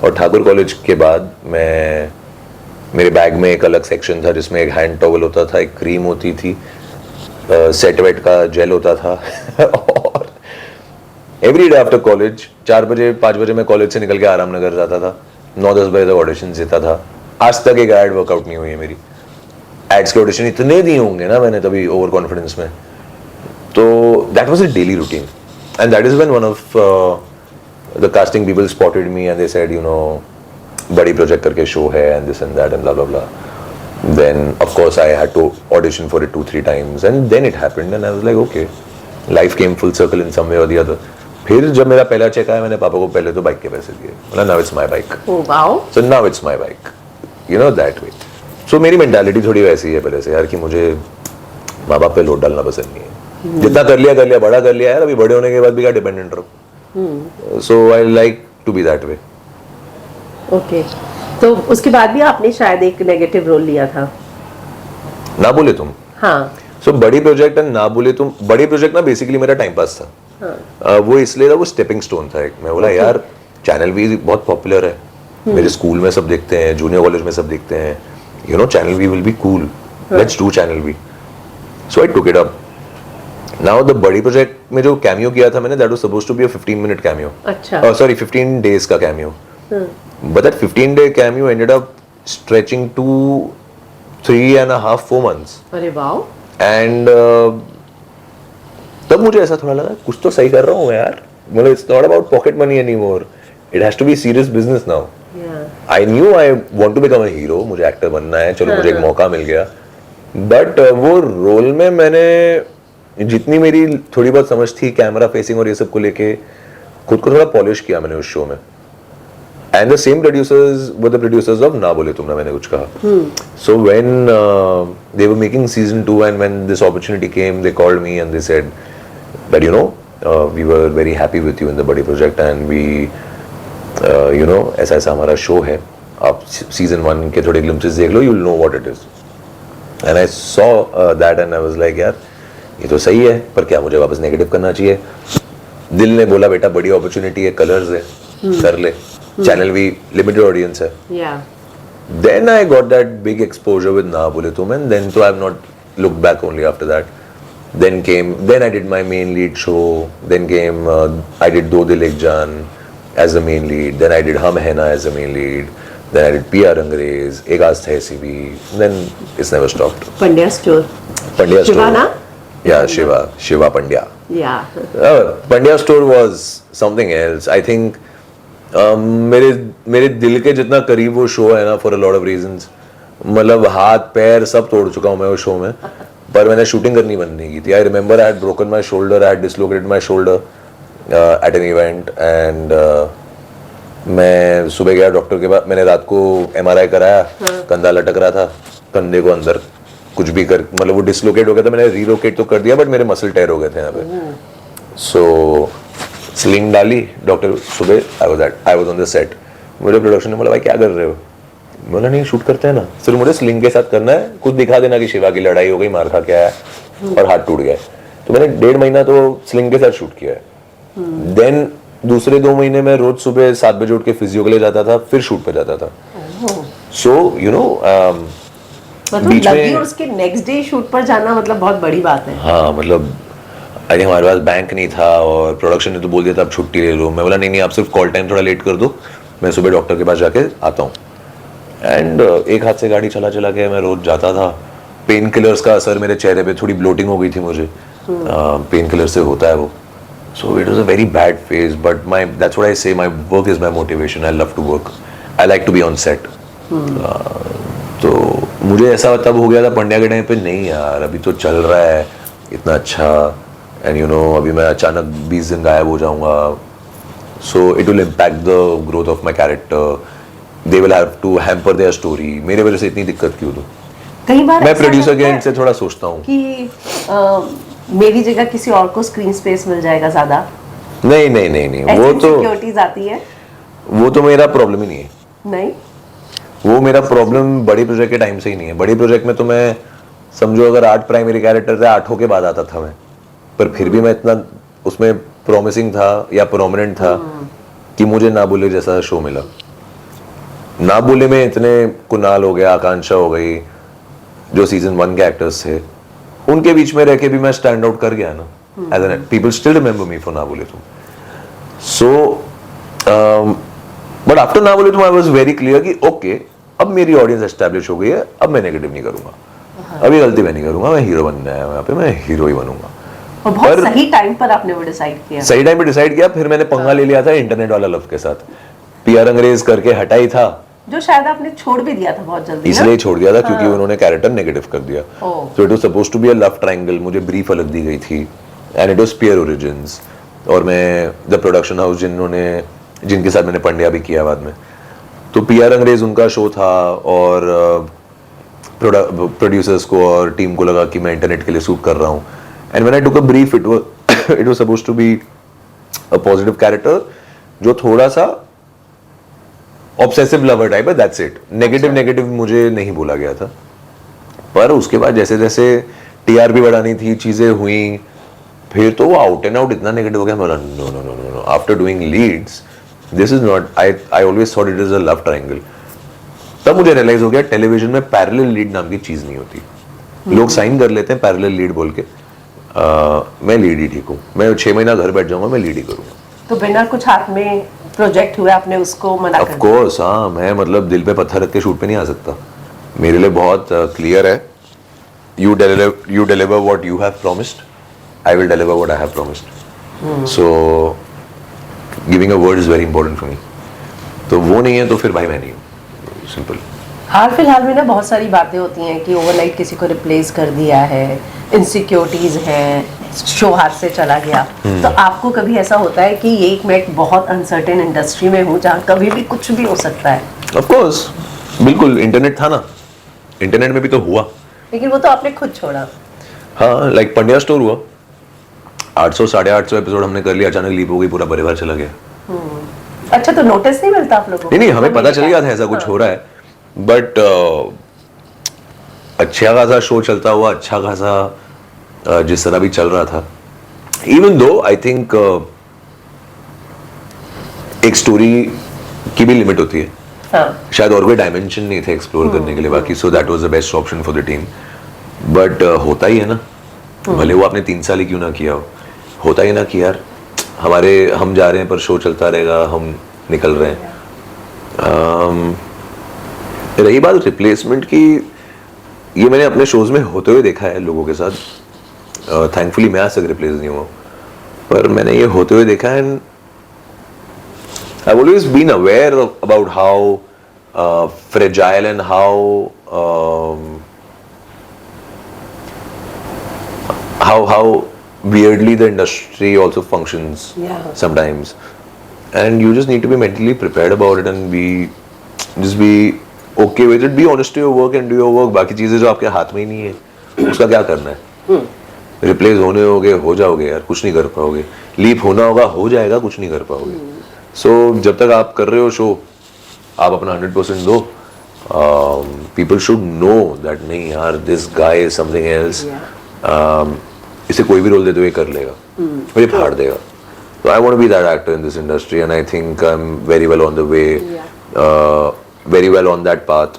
और ठाकुर कॉलेज के बाद मेरे बैग में एक अलग सेक्शन था जिसमें एक हैंड टॉवल होता था, एक क्रीम होती थी, सेट वेट का जेल होता था और एवरी डे आफ्टर कॉलेज 4 बजे 5 बजे मैं कॉलेज से निकल के आराम नगर जाता था, 9-10 बजे तक ऑडिशन देता था। आज तक एक एड वर्कआउट नहीं हुई है मेरी। एड्स के ऑडिशन इतने दिए होंगे ना मैंने तभी ओवर कॉन्फिडेंस में। तो that was a daily routine and that is when one of the casting people spotted me and they said you know बड़ी प्रोजेक्ट करके शो है and this and that and blah blah blah. Then of course I had to audition for it 2-3 times and then it happened and I was like okay, life came full circle in some way or the other. फिर जब मेरा पहला चेक आया मैंने पापा को पहले तो बाइक के पैसे दिए, बोला now it's my bike. Oh wow. So now it's my bike, you know that way. So मेरी मेंटालिटी थोड़ी वैसी है पहले से यार कि मुझे माँ बाप पे लोड डालना पसंद नहीं है। जितना कर लिया बड़ा कर लिया यार, अभी बड़े होने के बाद भी क्या डिपेंडेंट रहो। So I like to be that way. Okay तो उसके बाद भी आपने शायद एक नेगेटिव रोल लिया था, ना बोले तुम। हाँ सो बड़ी प्रोजेक्ट एंड ना बोले तुम, बड़ी प्रोजेक्ट ना बेसिकली मेरा टाइम पास था। हाँ वो इसलिए था, वो स्टेपिंग स्टोन था एक। मैं बोला यार चैनल भी बहुत पॉपुलर है, मेरे स्कूल में सब देखते हैं, जूनियर कॉलेज में सब देखते हैं, you know channel V will be cool, let's do channel V. So I took it up. Now the बड़ी प्रोजेक्ट में जो कैमियो किया था मैंने, that was supposed to be a 15-minute cameo, अच्छा सॉरी 15 days का cameo. But that 15-day cameo ended up stretching to 3.5-4 months. अरे वाओ। And तब मुझे ऐसा थोड़ा लगा कुछ तो सही कर रहा हूँ यार, मतलब it's not about pocket money anymore. It has to be serious business now. I knew I want to become a hero, मुझे एक्टर बनना है, चलो मुझे एक मौका मिल गया। बट वो रोल में मैंने जितनी मेरी थोड़ी बहुत समझ थी कैमरा फेसिंग और ये सब को लेके, खुद को थोड़ा पॉलिश किया मैंने उस शो में। And the same producers were the producers of ना बोले तुमने मैंने कुछ कहा। So when they were making season 2 and when this opportunity came, they called me and they said that you know we were very happy with you in the Badi project and we you know ऐसा ऐसा हमारा शो है, आप season 1 के थोड़े glimpses देख लो, you'll know what it is. And I saw that and I was like यार ये तो सही है, पर क्या मुझे वापस नेगेटिव करना चाहिए? दिल ने बोला बेटा बड़ी अपॉर्चुनिटी है, कलर्स है, कर ले, चैनल भी लिमिटेड ऑडियंस है। Then I got that big exposure with ना बोले तुम and then so I have not looked back only after that. Then I did my main lead show. Then came I did Do Dil Ek Jaan as the main lead. Then I did Hum Hai Na as the main lead. Then I did PR Angrez, Ek Aast Hai Si Bhi. Then it's never stopped. Pandya Store. Pandya Shiva Store. na? Yeah, Shiva Pandya. Yeah. Pandya Store was something else. I think मेरे दिल के जितना करीब वो शो है ना, for a lot of reasons, मतलब हाथ पैर सब तोड़ चुका हूँ मैं उस शो में, पर मैंने शूटिंग करनी बंद नहीं की थी। I remember I had broken my shoulder, I had dislocated my shoulder at an event and मैं सुबह गया डॉक्टर के पास, मैंने रात को MRI कराया, कंधा लटक रहा था, कंधे को अंदर कुछ भी कर, मतलब वो डिसलोकेट हो गया था, मैंने रीलोकेट तो कर दिया बट मेरे मसल टेयर हो गए थे यहाँ पे। सो स्लिंग डाली, डॉक्टर सुबह I was on the set, मुझे प्रोडक्शन ने बोला भाई क्या कर रहे हो? बोला नहीं शूट करते हैं ना, सिर्फ मुझे स्लिंग के साथ करना है, कुछ दिखा देना कि शिवा की लड़ाई हो गई, मार खा के आया और हाथ टूट गया। तो मैंने 1.5 महीना तो स्लिंग के साथ शूट किया है। देन दूसरे 2 महीने में रोज सुबह 7 बजे उठ के फिजियो के लिए जाता था, फिर शूट पे जाता था। सो यू नो बीच में उसके नेक्स्ट डे शूट पर जाना मतलब बहुत बड़ी बात है। हाँ मतलब आई थिंक हमारे पास बैंक नहीं था और प्रोडक्शन ने तो बोल दिया था आप छुट्टी ले लो। मैं बोला नहीं आप सिर्फ कॉल टाइम थोड़ा लेट कर दो, मैं सुबह डॉक्टर के पास जाके आता हूँ। एंड एक हाथ से गाड़ी चला के मैं रोज जाता था। पेन किलर्स का असर मेरे चेहरे पे, थोड़ी ब्लोटिंग हो गई थी मुझे, पेन किलर से होता है वो। So it was a very bad phase but my that's what I say my work is my motivation. I love to work, I like to be on set. तो मुझे ऐसा तब हो गया था पंड्या के टाइम पे, नहीं यार अभी तो चल रहा है इतना अच्छा, एंड यू नो अभी मैं अचानक 20 दिन गायब हो जाऊंगा, so it will impact the growth of my character, they will have to hamper their story. मेरे वजह से इतनी दिक्कत क्यों दो? कई बार मैं प्रोड्यूसर के एंड से थोड़ा सोचता हूँ कि मेरी जगह किसी और को स्क्रीन स्पेस मिल जाएगा ज्यादा। नहीं वो तो सिक्योरिटीज आती है, वो तो मेरा प्रॉब्लम ही नहीं है। नहीं वो मेरा प्रॉब्लम बड़ी प्रोजेक्ट के टाइम से ही नहीं है। बड़ी प्रोजेक्ट में तो मैं समझो अगर 8 प्राइमरी कैरेक्टर थे, 8 के बाद आता था मैं, पर फिर भी मैं इतना उसमें प्रॉमिसिंग था या प्रोमिनेंट था कि मुझे ना बोले जैसा शो मिला। ना बोले में इतने कुणाल हो गया, आकांक्षा हो गई, जो सीजन 1 के एक्टर्स थे, उनके बीच में रह के भी मैं स्टैंड आउट कर गया ना, as an people still remember me for Na Bole Tum. So but after Na Bole Tum I was very clear कि ओके, अब मेरी ऑडियंस एस्टैब्लिश हो गई है, अब मैं नेगेटिव नहीं करूंगा, अभी गलती मैं नहीं करूंगा, मैं हीरो बनना है यहाँ पे, मैं हीरो ही बनूंगा। और बहुत सही टाइम पर आपने वो डिसाइड किया। सही टाइम पे डिसाइड किया। फिर मैंने पंगा ले लिया था इंटरनेट वाला लव के साथ, पीआर अंग्रेज करके हटा ही था, जो शायद आपने छोड़ भी दिया था बहुत जल्दी, इसलिए छोड़ दिया था क्योंकि उन्होंने कैरेक्टर नेगेटिव कर दिया। So it was suppose to be a love triangle, मुझे ब्रीफ अलग दी गई थी and it was pure origins. और मैं द प्रोडक्शन हाउस जिनके साथ मैंने पंड्या भी किया बाद में, तो पीआर अंग्रेज उनका शो था और प्रोड्यूसर्स को और टीम को लगा कि मैं इंटरनेट के लिए सूट कर रहा हूँ। And when I took a brief it was suppose to be a positive character जो थोड़ा सा ऑब्सेसिव लवर टाइप है, दैट्स इट। नेगेटिव मुझे नहीं बोला गया था। पर उसके बाद जैसे जैसे टीआरपी बढ़ानी थी, चीजें हुई, फिर तो वो आउट एंड आउट इतना नेगेटिव हो गया। मैं no no no no, after doing leads this is not, I always thought it is a love triangle. तब मुझे रियलाइज हो गया टेलीविजन में पैरेलल लीड नाम की चीज नहीं होती। लोग साइन कर लेते हैं पैरेलल लीड बोल के, मैं लीड ही ठीक हूँ, मैं 6 महीना घर बैठ जाऊंगा, मैं लीड ही करूंगा। तो बिना कुछ हाथ में प्रोजेक्ट हुए आपने उसको मना कर दिया? ऑफ कोर्स, हाँ, मैं मतलब दिल पे पत्थर रख के शूट पे नहीं आ सकता। मेरे लिए बहुत क्लियर है, you deliver what you have promised, I will deliver what I have promised. So giving a word is very important for मी। तो वो नहीं है तो फिर भाई मैं नहीं हूँ, सिंपल। हाल फिलहाल में ना बहुत सारी बातें होती हैं कि ओवरनाइट किसी को रिप्लेस कर दिया है, इनसिक्योरिटीज हैं, शो हाथ से चला गया। तो आपको कभी ऐसा होता है कि ये मैं एक बहुत अनसर्टेन इंडस्ट्री में हूँ जहाँ कभी भी कुछ भी हो सकता है? ऑफ कोर्स, बिल्कुल। इंटरनेट था ना, इंटरनेट में भी तो हुआ, लेकिन वो तो आपने खुद छोड़ा। हाँ, लाइक पंड्या स्टोर हुआ, 800 850 एपिसोड हमने कर लिया, अचानक लीप हो गई, पूरा परिवार चला गया। अच्छा, तो नोटिस नहीं मिलता आप लोगों को? नहीं, हमें पता चल गया था ऐसा कुछ हो रहा है, बट अच्छा खासा शो चलता हुआ, अच्छा खासा जिस तरह भी चल रहा था, इवन दो आई थिंक एक स्टोरी की भी लिमिट होती है। हाँ। शायद और कोई डायमेंशन नहीं थे एक्सप्लोर करने के लिए बाकी, so that was the best option for the team. But होता ही है ना, भले वो आपने 3 साल ही क्यों ना किया हो, होता ही ना कि यार हम जा रहे हैं पर शो चलता रहेगा, हम निकल रहे हैं। रही बात रिप्लेसमेंट की, ये मैंने अपने शोज में होते हुए देखा है लोगों के साथ। थैंकफुली मैं आज तक रिप्लेस नहीं हुआ, पर मैंने ये होते हुए देखा है। I've always been aware about how fragile and how weirdly the industry also functions sometimes, and you just need to be mentally prepared about it and just be okay with it. Be honest to your work and do your work. बाकी चीजें जो आपके हाथ में ही नहीं है उसका क्या करना है। रिप्लेस होने हो जाओगे यार, कुछ नहीं कर पाओगे। लीप होना होगा, हो जाएगा, कुछ नहीं कर पाओगे। सो जब तक आप कर रहे हो शो, आप अपना 100% दो। पीपल शुड नो दैट नहीं यार, this guy is something else. इसे कोई भी रोल दे दो, ये कर लेगा और ये फाड़ देगा। So I want to be that actor in this industry, and I think I'm very well on the way, very well on that path.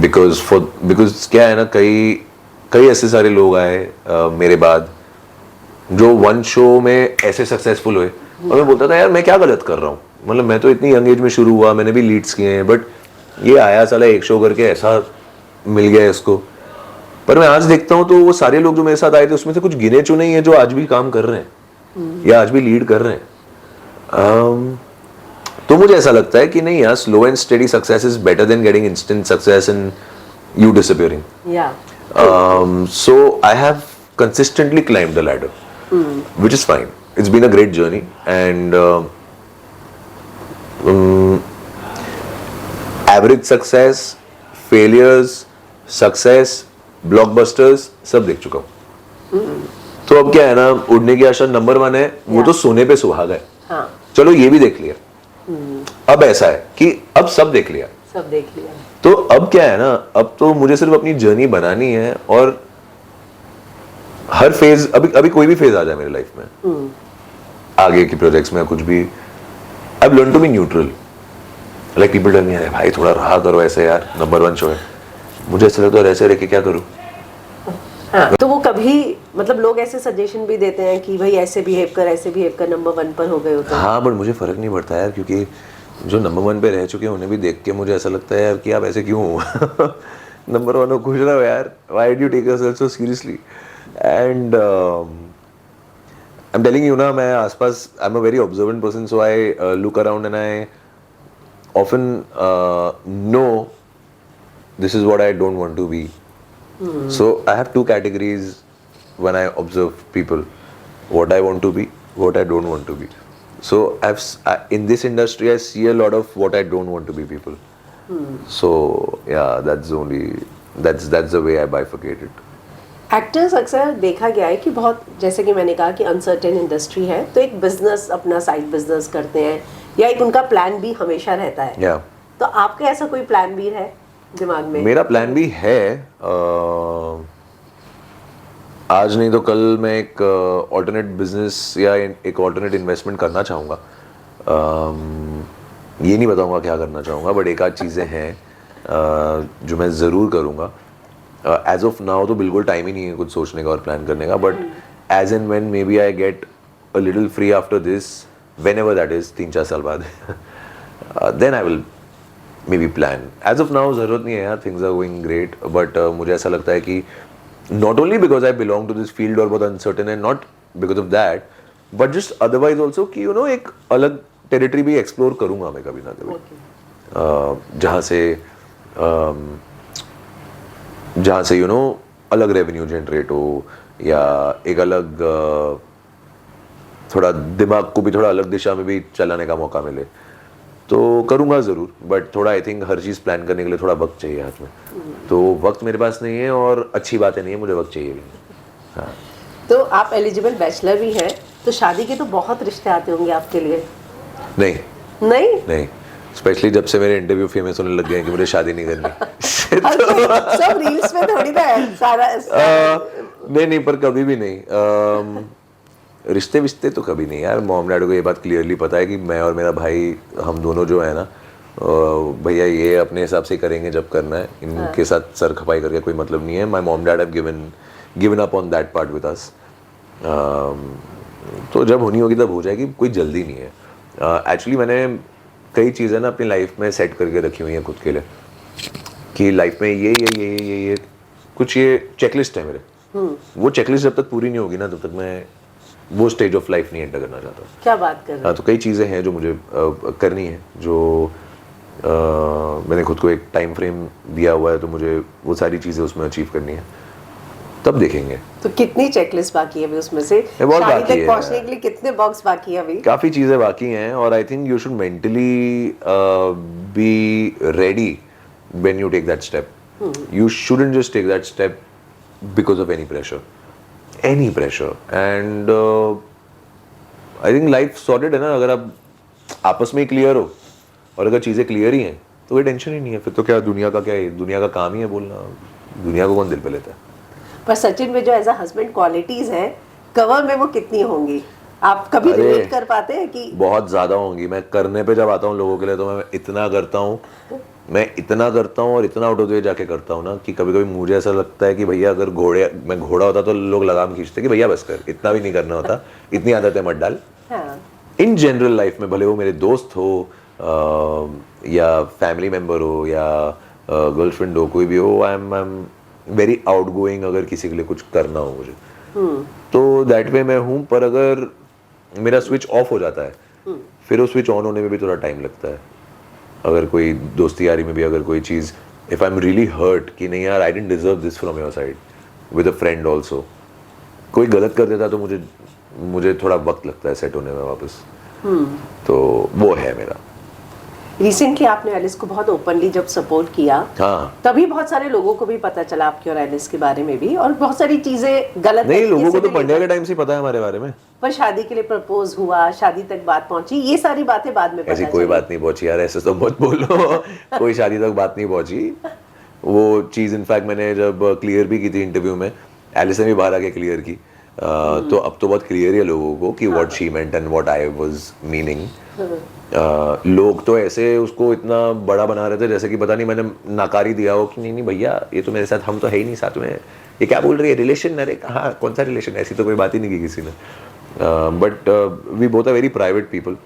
Because क्या है ना, कई ऐसे सारे लोग आए मेरे बाद जो वन शो में ऐसे सक्सेसफुल हुए, और मैं बोलता था यार मैं क्या गलत कर रहा हूँ, मतलब मैं तो इतनी यंग एज में शुरू हुआ, मैंने भी लीड्स किए हैं, बट ये आया साला एक शो करके ऐसा मिल गया इसको। पर मैं आज देखता हूँ तो वो सारे लोग जो मेरे साथ आए थे उसमें से कुछ गिने चुने ही हैं जो आज भी काम कर रहे हैं या आज भी लीड कर रहे हैं। तो मुझे ऐसा लगता है कि नहीं यार, slow and steady success is better than getting instant success and you disappearing. So I have consistently climbed the ladder, which is fine. It's been a great journey, and average success, failures, success, blockbusters सब देख चुका हूँ। तो अब क्या है ना, उड़ने की आशा नंबर 1 है, वो तो सोने पे सुहागा है। चलो ये भी देख लिया। अब ऐसा है कि अब सब देख लिया, सब देख लिया। तो अब क्या है ना, अब तो मुझे सिर्फ अपनी जर्नी बनानी है, और हर फेज, अभी कोई भी फेज आ जाए मेरी लाइफ में, आगे की प्रोजेक्ट्स में कुछ भी, I learn to be neutral. Like people tell me, अरे भाई थोड़ा रहा करो ऐसे यार, नंबर 1 शो है। मुझे ऐसा लगता है ऐसे रह के क्या करूं। हाँ, तो वो कभी मतलब लोग ऐसे सजेशन भी देते हैं कि भाई ऐसे बिहेव कर, नंबर 1 पर हो गए हो तो। हाँ, बट मुझे फर्क नहीं पड़ता यार, क्योंकि जो नंबर 1 पे रह चुके हैं उन्हें भी देख के मुझे ऐसा लगता है यार कि आप ऐसे क्यों हो। नंबर 1 हो, खुश रहो यार, why do you take yourself so seriously. And I am telling you ना, मैं आसपास, I am a very observant person, so I look around and I often know this is what I don't want to be. So I have two categories when I observe people: what I want to be, what I don't want to be. So in this industry I see a lot of what I don't want to be people. So yeah, that's the way I bifurcate it. Actors अक्सर देखा गया है कि बहुत, जैसे कि मैंने कहा कि अनसर्टेन इंडस्ट्री है, तो एक बिजनेस, अपना साइड बिजनेस करते हैं, या एक उनका प्लान बी हमेशा रहता है। Yeah. तो आपका ऐसा कोई प्लान बी है दिमाग में? मेरा प्लान भी है, आज नहीं तो कल मैं एक ऑल्टरनेट बिजनेस या एक ऑल्टरनेट इन्वेस्टमेंट करना चाहूँगा। ये नहीं बताऊँगा क्या करना चाहूँगा, बट एक आध चीज़ें हैं जो मैं ज़रूर करूँगा। एज ऑफ नाउ तो बिल्कुल टाइम ही नहीं है कुछ सोचने का और प्लान करने का, but as and when maybe I get a little free after this, whenever that is, 3-4 साल बाद, then I will maybe plan. As of now ज़रूरत नहीं है यार, things are going great, but मुझे ऐसा लगता है कि not only because I belong to this field और बहुत अनसर्टेन है, not because of that, but just otherwise also कि यू नो एक अलग टेरिटरी भी एक्सप्लोर करूँगा मैं कभी ना कभी, जहाँ से यू नो अलग रेवेन्यू जनरेट हो, या एक अलग थोड़ा दिमाग को भी थोड़ा अलग दिशा में भी चलाने का मौका मिले, तो करूँगा ज़रूर। बट थोड़ा I think her cheese plan करने के लिए थोड़ा वक्त चाहिए हाथ में, तो वक्त मेरे पास नहीं है, और अच्छी बातें नहीं है, मुझे वक्त चाहिए भी नहीं। हाँ, तो आप एलिजिबल बैचलर भी हैं, तो शादी के तो बहुत रिश्ते आते होंगे आपके लिए? नहीं नहीं? नहीं, स्पेशली जब से मेरे इंटरव्यू फेमस होने लग गए हैं कि मुझे शादी नहीं करनी। सब रील्स में थोड़ी ना है सारा। नहीं, पर कभी भी नहीं। रिश्ते विश्ते तो कभी नहीं यार। मॉम डैड को ये बात क्लियरली पता है कि मैं और मेरा भाई, हम दोनों जो है ना, भैया ये अपने हिसाब से करेंगे जब करना है, इनके साथ सर खपाई करके कोई मतलब नहीं है। My mom dad have given up on that part with us. तो जब होनी होगी तब हो जाएगी, कोई जल्दी नहीं है। एक्चुअली मैंने कई चीज़ें ना अपनी लाइफ में सेट करके रखी हुई हैं खुद के लिए, कि लाइफ में ये कुछ ये चेकलिस्ट है मेरे। वो चेकलिस्ट जब तक पूरी नहीं होगी ना, तब तक मैं वो स्टेज ऑफ लाइफ नहीं एंटर करना चाहता। क्या बात कर रहे हैं? हाँ, तो कई चीज़ें हैं जो मुझे करनी है, जो मैंने खुद को एक टाइम फ्रेम दिया हुआ है, तो मुझे वो सारी चीज़ें उसमें अचीव करनी है, तब देखेंगे। तो कितनी चेकलिस्ट बाकी है अभी उसमें से? बहुत शादी बाकी तक है। पहुंचने के लिए कितने बॉक्स बाकी है अभी? काफ़ी चीज़ें बाकी हैं, और I think you should mentally be ready when you take that step. You shouldn't just take that step because of any pressure. And I think life sorted है ना, अगर आप आपस में ही क्लियर हो, और अगर चीज़ें क्लियर ही हैं तो कोई टेंशन ही नहीं है। फिर तो क्या दुनिया का, क्या है, दुनिया का काम ही है बोलना, दुनिया को कौन दिल पे लेता है। पर सचिन में जो एज अ हस्बैंड क्वालिटीज हैं, कवर में वो कितनी होंगी? आप कभी रिलेट कर पाते हैं कि? बहुत ज़्यादा होंगी। मैं करने पे जब आता हूँ लोगों के लिए, तो मैं इतना करता हूँ और इतना आउट ऑफ द वे जाके करता हूँ ना, कि कभी कभी मुझे ऐसा लगता है कि भैया अगर मैं घोड़ा होता तो लोग लगाम खींचते कि भैया बस कर, इतना भी नहीं करना होता, इतनी आदतें मत डाल। इन जनरल लाइफ में, भले वो मेरे दोस्त हो, या फैमिली मेम्बर हो, या गर्लफ्रेंड हो, कोई भी हो, आई एम वेरी आउट गोइंग। अगर किसी के लिए कुछ करना हो मुझे, तो दैट वे मैं हूँ। पर अगर मेरा स्विच ऑफ हो जाता है, फिर वो स्विच ऑन होने में भी थोड़ा टाइम लगता है। अगर कोई दोस्ती यारी में भी अगर कोई चीज़, if I am really hurt कि नहीं यार, I didn't deserve this from your side, with a friend also, कोई गलत कर देता तो मुझे थोड़ा वक्त लगता है सेट होने में वापस। तो वो है मेरा। रिसेंटली आपने एलिस को बहुत ओपनली जब सपोर्ट किया, हाँ तभी बहुत सारे लोगों को भी पता चला आपके और एलिस के बारे में भी, और बहुत सारी चीजें गलत नहीं, तरीके लोगों से को तो भी पंड्या के लेकर- टाइम से ही पता है हमारे बारे में। पर शादी के लिए प्रपोज हुआ, शादी तक बात पहुंची, ये सारी बातें बाद में ऐसी पता कोई चली। बात नहीं पहुंची यार, ऐसे तो मत बोलो। कोई शादी तक बात नहीं पहुंची। वो चीज़ इनफैक्ट मैंने जब क्लियर भी की थी इंटरव्यू में, एलिस ने भी बाहर आके क्लियर की। तो अब तो बहुत क्लियर है लोगों को कि what she meant and what I was meaning. लोग तो ऐसे उसको इतना बड़ा बना रहे थे जैसे कि पता नहीं मैंने नकारी दिया हो कि नहीं नहीं भैया ये तो मेरे साथ, हम तो है ही नहीं साथ में, ये क्या बोल रही है रिलेशन। अरे कहाँ, कौन सा रिलेशन, ऐसी तो कोई बात ही नहीं की किसी ने। But we both are very private people,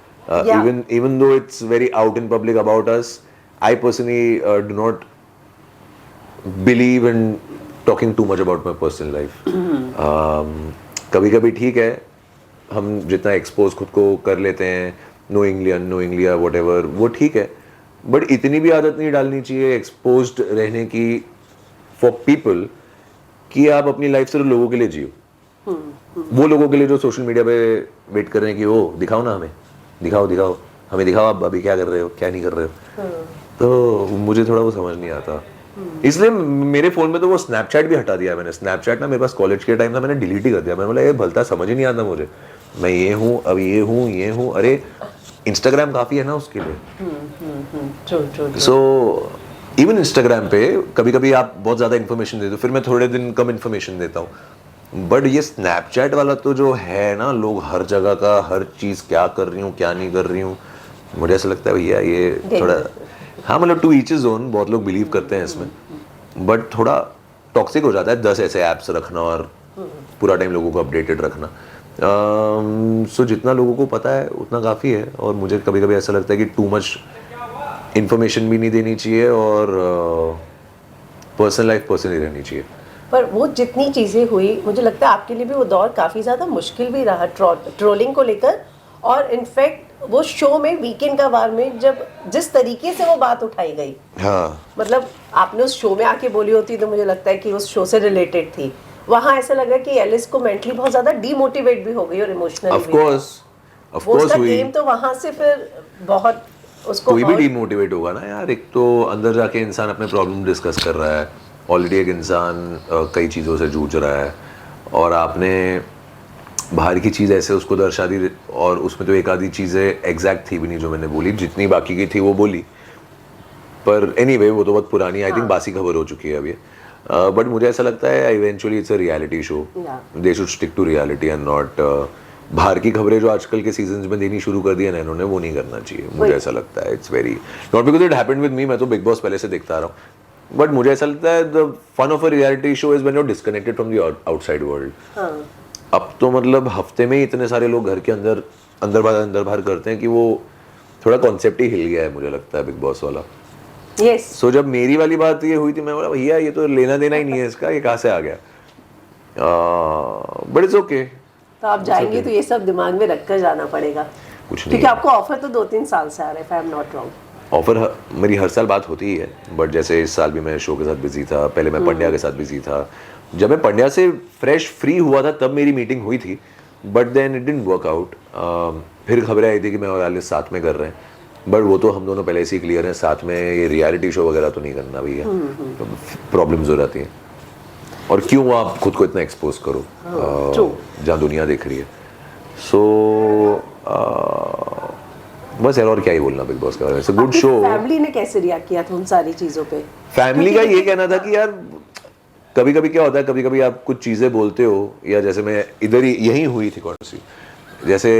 even though it's very out in public about us, I personally do not believe in talking too much about my personal life. कभी कभी ठीक है हम जितना एक्सपोज खुद को कर लेते हैं, knowingly unknowingly या whatever, वो ठीक है, बट इतनी भी आदत नहीं डालनी चाहिए एक्सपोज्ड रहने की फॉर पीपल कि आप अपनी लाइफ सिर्फ लोगों के लिए जियो। वो लोगों के लिए जो सोशल मीडिया पे वेट कर रहे हैं कि वो दिखाओ ना, हमें दिखाओ दिखाओ, हमें दिखाओ आप अभी क्या कर रहे हो, क्या नहीं कर रहे हो। तो मुझे थोड़ा वो समझ नहीं आता, इसलिए मेरे फोन में तो वो स्नैपचैट भी हटा दिया मैंने। स्नैपचैट ना मेरे पास कॉलेज के टाइम था, मैंने डिलीट ही कर दिया। मैंने बोला ये भलता समझ ही नहीं आता मुझे, मैं ये हूँ अब ये हूँ। अरे इंस्टाग्राम काफी है ना उसके लिए। सो इवन इंस्टाग्राम पे कभी कभी आप बहुत ज्यादा इन्फॉर्मेशन देते हो, फिर मैं थोड़े दिन कम इन्फॉर्मेशन देता हूँ। बट ये स्नैपचैट वाला तो जो है ना, लोग हर जगह का हर चीज क्या कर रही हूँ क्या नहीं कर रही हूँ, मुझे ऐसा लगता है भैया ये थोड़ा, हाँ मतलब टू ईच इज ओन, बहुत लोग बिलीव करते हैं इसमें, बट थोड़ा टॉक्सिक हो जाता है 10 ऐसे ऐप्स रखना और पूरा टाइम लोगों को अपडेटेड रखना। सो जितना लोगों को पता है उतना काफ़ी है, और मुझे कभी कभी ऐसा लगता है कि टू मच इंफॉर्मेशन भी नहीं देनी चाहिए और पर्सनल लाइफ पर्सनली रहनी चाहिए। पर वो जितनी चीज़ें हुई, मुझे लगता है आपके लिए भी वो दौर काफ़ी ज़्यादा मुश्किल भी रहा ट्रोलिंग को लेकर, और इनफैक्ट वो शो में वीकेंड का वार में जब जिस तरीके से वो बात उठाई गई, हाँ मतलब आपने उस शो में आके बोली होती तो मुझे लगता है कि उस शो से रिलेटेड थी। वहाँ ऐसा लगा कि एलिस को मेंटली बहुत ज़्यादा डीमोटिवेट भी हो गई और इमोशनली ऑफ कोर्स उसका हुई। गेम तो वहाँ से फिर बहुत उसको कोई भी डीमोटिवेट होगा ना यार, एक तो अंदर जाके इंसान अपने प्रॉब्लम डिस्कस कर रहा है, ऑलरेडी एक इंसान कई चीज़ों से जूझ रहा है, और आपने बाहर की चीज़ ऐसे उसको दर्शा दी, और उसमें तो एक आधी चीज़ें एग्जैक्ट थी भी नहीं जो मैंने बोली, जितनी बाकी की थी वो बोली। पर एनीवे वो तो बहुत पुरानी, आई थिंक बासी खबर हो चुकी है अभी। बट मुझे ऐसा लगता है eventually it's a reality show, they should stick to reality and not बाहर की खबरें जो आजकल के सीजन्स में देनी शुरू कर दिया ना इन्होंने, वो नहीं करना चाहिए। मुझे ऐसा लगता है it's very not because it happened with me, मैं तो बिग बॉस पहले से देखता आ रहा हूँ, बट मुझे ऐसा लगता है the fun of a reality show is when you are disconnected from the outside world. अब तो मतलब हफ्ते में ही इतने सारे लोग घर के अंदर अंदर बाहर करते हैं कि वो थोड़ा कॉन्सेप्ट ही हिल गया है मुझे लगता है बिग बॉस वाला। यस। सो जब मेरी वाली बात ये हुई थी, मैं बोला भैया ये तो लेना देना ही नहीं है इसका, ये कहाँ से आ गया। But it's okay. तो आप जाएंगे तो ये सब दिमाग में रखकर जाना पड़ेगा, कुछ नहीं, क्योंकि आपको ऑफर तो 2-3 साल से आ रहा है, if I am not wrong. Offer मेरी हर साल बात होती ही है, बट जैसे इस साल भी मैं शो के साथ बिजी था, पहले मैं पंड्या के साथ बिजी था। जब मैं पंड्या से फ्रेश फ्री हुआ था तब मेरी मीटिंग हुई थी, but then it didn't work out. फिर खबरें आई थी कि मैं और एलिस साथ में कर रहे हैं, बट वो तो हम दोनों पहले से ही क्लियर हैं, साथ में ये रियलिटी शो वगैरह तो नहीं करना भैया, प्रॉब्लम्स हो जाती हैं। और क्यों आप खुद को इतना एक्सपोज करो जहाँ दुनिया देख रही है। सो बस यार और क्या ही बोलना बिग बॉस के बारे में, it's a good show. Family ने कैसे रिएक्ट किया था उन सारी चीजों पे? फैमिली का ये कहना था कि यार कभी कभी क्या होता है, कभी कभी आप कुछ चीज़ें बोलते हो, या जैसे मैं इधर ही यही हुई थी कौन सी, जैसे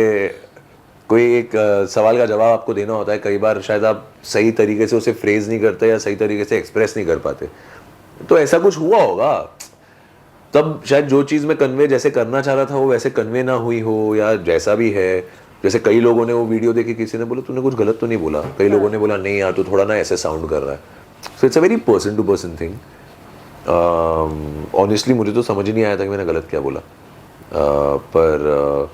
कोई एक सवाल का जवाब आपको देना होता है, कई बार शायद आप सही तरीके से उसे फ्रेज नहीं करते या सही तरीके से एक्सप्रेस नहीं कर पाते, तो ऐसा कुछ हुआ होगा तब शायद जो चीज़ मैं कन्वे जैसे करना चाह रहा था वो वैसे कन्वे ना हुई हो, या जैसा भी है। जैसे कई लोगों ने वो वीडियो देखी, किसी ने बोला तूने कुछ गलत तो नहीं बोला, कई लोगों ने बोला नहीं यार तू थोड़ा ना ऐसे साउंड कर रहा है। So it's a very person to person thing. Honestly मुझे तो समझ ही नहीं आया था कि मैंने गलत क्या बोला, पर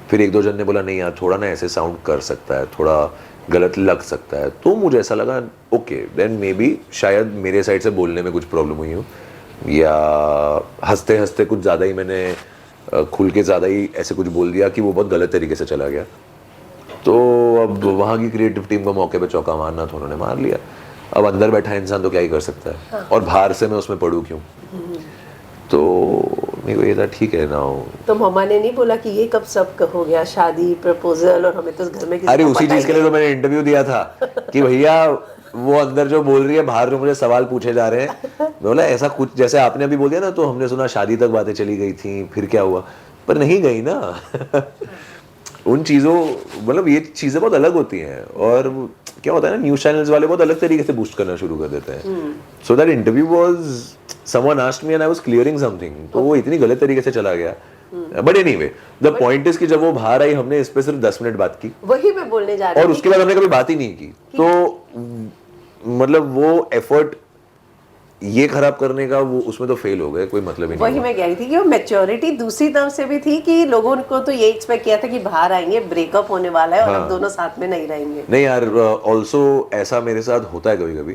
फिर एक दो जन ने बोला नहीं यार थोड़ा ना ऐसे साउंड कर सकता है, थोड़ा गलत लग सकता है, तो मुझे ऐसा लगा ओके देन मे बी शायद मेरे साइड से बोलने में कुछ प्रॉब्लम हुई हो, या हंसते हंसते कुछ ज़्यादा ही मैंने खुल के ज़्यादा ही ऐसे कुछ बोल दिया कि वो बहुत गलत तरीके से चला गया। तो अब वहाँ की क्रिएटिव टीम को मौके पे चौका मारना तो उन्होंने मार लिया। अब अंदर बैठा इंसान तो क्या ही कर सकता है, और बाहर से मैं उसमें पढ़ूँ क्यों। तो मेरे को ये था ठीक है ना। तो मम्मा ने नहीं बोला कि ये कब सब हो गया, शादी प्रपोजल, और हमें तो घर में किसी अरे को उसी पता ही चीज के लिए तो मैंने इंटरव्यू दिया था कि भैया वो अंदर जो बोल रही है बाहर जो मुझे सवाल पूछे जा रहे हैं, मैं बोला ऐसा कुछ जैसे आपने अभी बोल दिया ना, तो हमने सुना शादी तक बातें चली गई थी, फिर क्या हुआ, पर नहीं गई ना। उन चीज़ों मतलब ये चीज़ें बहुत अलग होती हैं, और क्या होता है ना, न्यूज़ चैनल्स वाले बहुत अलग तरीके से बूस्ट करना शुरू कर देते हैं। So that interview was someone asked me and I was clearing something, तो वो इतनी गलत तरीके से चला गया। But anyway the point is कि जब वो बाहर आई हमने इस पे सिर्फ 10 मिनट बात की, वही मैं बोलने जा रही और थी उसके बाद हमने कभी बात ही नहीं की। तो मतलब वो एफर्ट ये खराब करने का, वो उसमें तो फेल हो गए, कोई मतलब ही नहीं वही हुआ। मैं कह रही थी कि वो मैच्योरिटी दूसरी तरफ से भी थी कि लोगों को तो ये एक्सपेक्ट किया था कि बाहर आएंगे, ब्रेकअप होने वाला है और अब दोनों साथ में नहीं रहेंगे। नहीं यार, ऑल्सो ऐसा मेरे साथ होता है कभी कभी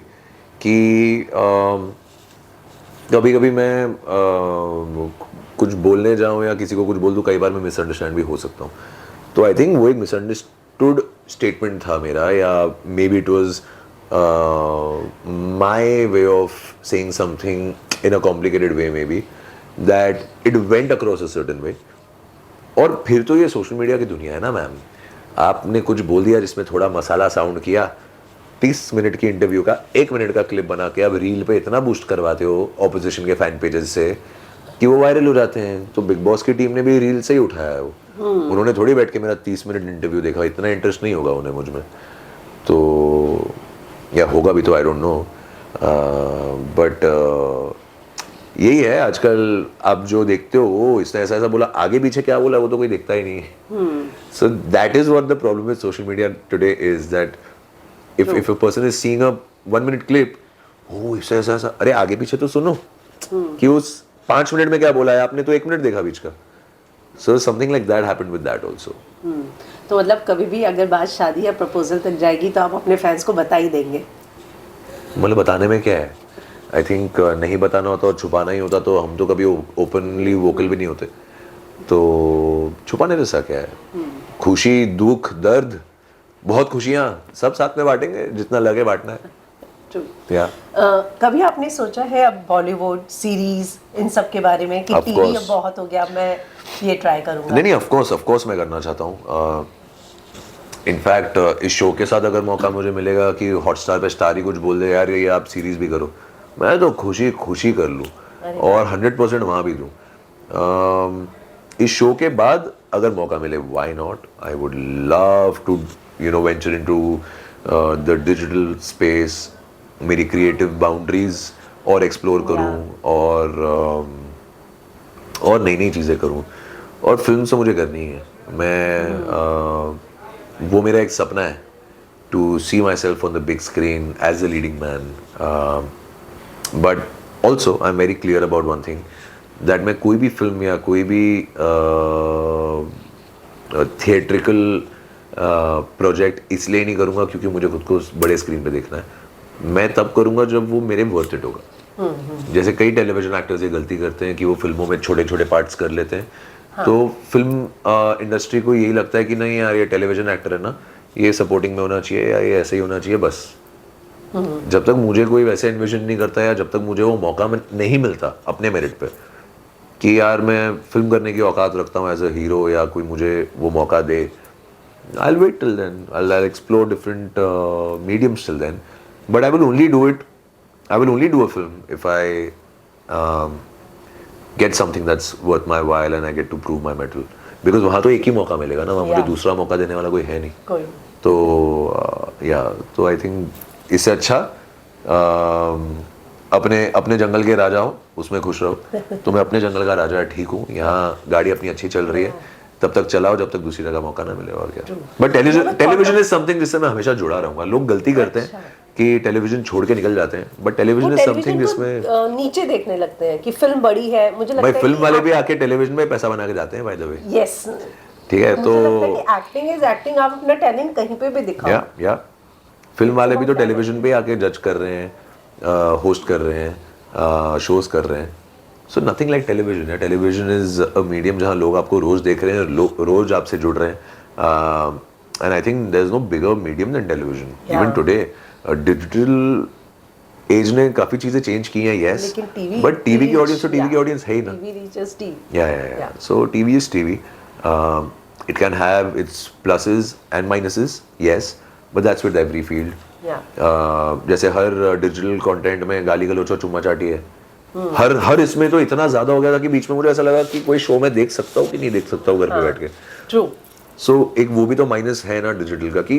कि कभी कभी मैं कुछ बोलने जाऊं या किसी को कुछ बोल दूं, कई बार मैं मिसअंडरस्टैंड भी हो सकता हूं। तो आई थिंक वो एक मिसअंडरस्टूड स्टेटमेंट था मेरा, या may be it was my way of saying something in a complicated way, may be that it went across a certain way. और फिर तो ये सोशल मीडिया की दुनिया है ना मैम, आपने कुछ बोल दिया जिसमें थोड़ा मसाला साउंड किया, 30 मिनट की इंटरव्यू का 1 मिनट का क्लिप बना के अब रील पे इतना बूस्ट करवाते हो ऑपोजिशन के फैन पेजेस से कि वो वायरल हो जाते हैं। तो बिग बॉस की टीम ने भी रील से ही उठाया है वो। उन्होंने थोड़ी बैठ के मेरा 30 मिनट इंटरव्यू देखा, इतना इंटरेस्ट नहीं होगा उन्हें मुझ में, तो या होगा भी तो आई डोंट नो। बट यही है आजकल, आप जो देखते हो वो इसने ऐसा ऐसा बोला, आगे पीछे क्या बोला वो तो कोई देखता ही नहीं है। So that is what the problem with social media today is that if a person is seeing a 1 minute clip, oh ऐसा ऐसा ऐसा, अरे आगे पीछे तो सुनो कि उस 5 मिनट में क्या बोला है, आपने तो 1 मिनट देखा बीच का। So something like that happened with that also. तो मतलब कभी भी अगर बात शादी या प्रपोजल तक जाएगी तो आप अपने फैंस को बता ही देंगे? मतलब बताने में क्या है, आई थिंक नहीं बताना होता और छुपाना ही होता तो हम तो कभी ओपनली वोकल भी नहीं होते, तो छुपाने जैसा क्या है। खुशी, दुख, दर्द, बहुत खुशियाँ सब साथ में बांटेंगे, जितना लगे बांटना है। True. या कभी आपने सोचा है अब बॉलीवुड सीरीज इन सब के बारे में कि Of टीवी course. अब बहुत हो गया, मैं ये ट्राई करूंगा? नहीं ऑफ कोर्स मैं करना चाहता हूँ। इनफैक्ट इस शो के साथ अगर मौका मुझे मिलेगा कि हॉटस्टार पे स्टार ही कुछ बोल दे यार ये आप सीरीज भी करो, मैं तो खुशी खुशी कर लूँ और 100% वहाँ भी दूँ। इस शो के बाद अगर मौका मिले, why not, I would love to venture into the digital space, मेरी क्रिएटिव बाउंड्रीज और एक्सप्लोर करूँ और नई नई चीज़ें करूँ। और फिल्म से मुझे करनी है, मैं वो मेरा एक सपना है, to see myself on the big screen as a leading man. But also I am very clear about one thing, that मैं कोई भी फिल्म या कोई भी थिएट्रिकल प्रोजेक्ट इसलिए नहीं करूँगा क्योंकि मुझे खुद को बड़े स्क्रीन पे देखना है, मैं तब करूँगा जब वो मेरे वर्थ इट होगा। जैसे कई टेलीविजन एक्टर्स ये गलती करते हैं कि वो फिल्मों में छोटे छोटे पार्ट्स कर लेते हैं। तो फिल्म इंडस्ट्री को यही लगता है कि नहीं यार ये टेलीविजन एक्टर है ना, ये सपोर्टिंग में होना चाहिए या ये ऐसे ही होना चाहिए बस। जब तक मुझे कोई वैसे इन्विजन नहीं करता या जब तक मुझे वो मौका नहीं मिलता अपने मेरिट पे कि यार मैं फिल्म करने की औकात रखता हूँ एज अ हीरो, या कोई मुझे वो मौका दे, I'll wait till then. I'll explore different mediums till then. But I will only do it. I will only do a film if I get something that's worth my while and I get to prove my mettle. Because वहाँ तो एक ही मौका मिलेगा ना, वहाँ मुझे दूसरा मौका देने वाला कोई है नहीं। कोई। तो तो आई थिंक इससे अच्छा अपने जंगल के राजा हो, उसमें खुश रहो। तो मैं अपने जंगल का राजा ठीक हूँ, यहाँ गाड़ी अपनी अच्छी चल रही है, तब तक चलाओ जब तक दूसरी जगह मौका ना मिले, और क्या। बट टेलीविजन इज समथिंग जिससे मैं हमेशा जुड़ा रहूंगा। लोग गलती करते हैं कि टेलीविजन छोड़ के निकल जाते हैं, बट टेलीविजन इज समथिंग जिसमें नीचे देखने लगते हैं कि फिल्म बड़ी है। मुझे लगता भाई है फिल्म वाले भी आके टेलीविजन में पैसा बना के जाते हैं, बाय द वे। यस, ठीक है, तो एक्टिंग इज एक्टिंग, आप अपना टैलेंट कहीं पे भी दिखाओ। या फिल्म वाले भी तो टेलीविजन पे आके जज कर रहे हैं, होस्ट कर रहे हैं, शोज कर रहे हैं। सो नथिंग लाइक टेलीविजन है। टेलीविजन इज अ मीडियम जहाँ लोग आपको रोज देख रहे हैं, रोज आपसे जुड़ रहे हैं। and I think there's no bigger medium than television. Yeah. Even today, digital age ने काफी चीजें चेंज की हैं, yes, लेकिन टीवी बट टीवी की ऑडियंस तो टीवी की ऑडियंस है ही ना. TV reaches TV. Yeah. So TV is TV. It can have its pluses and minuses, yes, but that's with every field. जैसे हर डिजिटल कंटेंट में गाली गलौच और चुम्मा चाटी है. हर इसमें तो इतना ज्यादा हो गया था कि बीच में मुझे ऐसा लगा कि कोई शो में देख सकता हूँ कि नहीं देख सकता हूँ घर पे बैठ के. ट्रू. सो एक वो भी तो माइनस है ना डिजिटल का, कि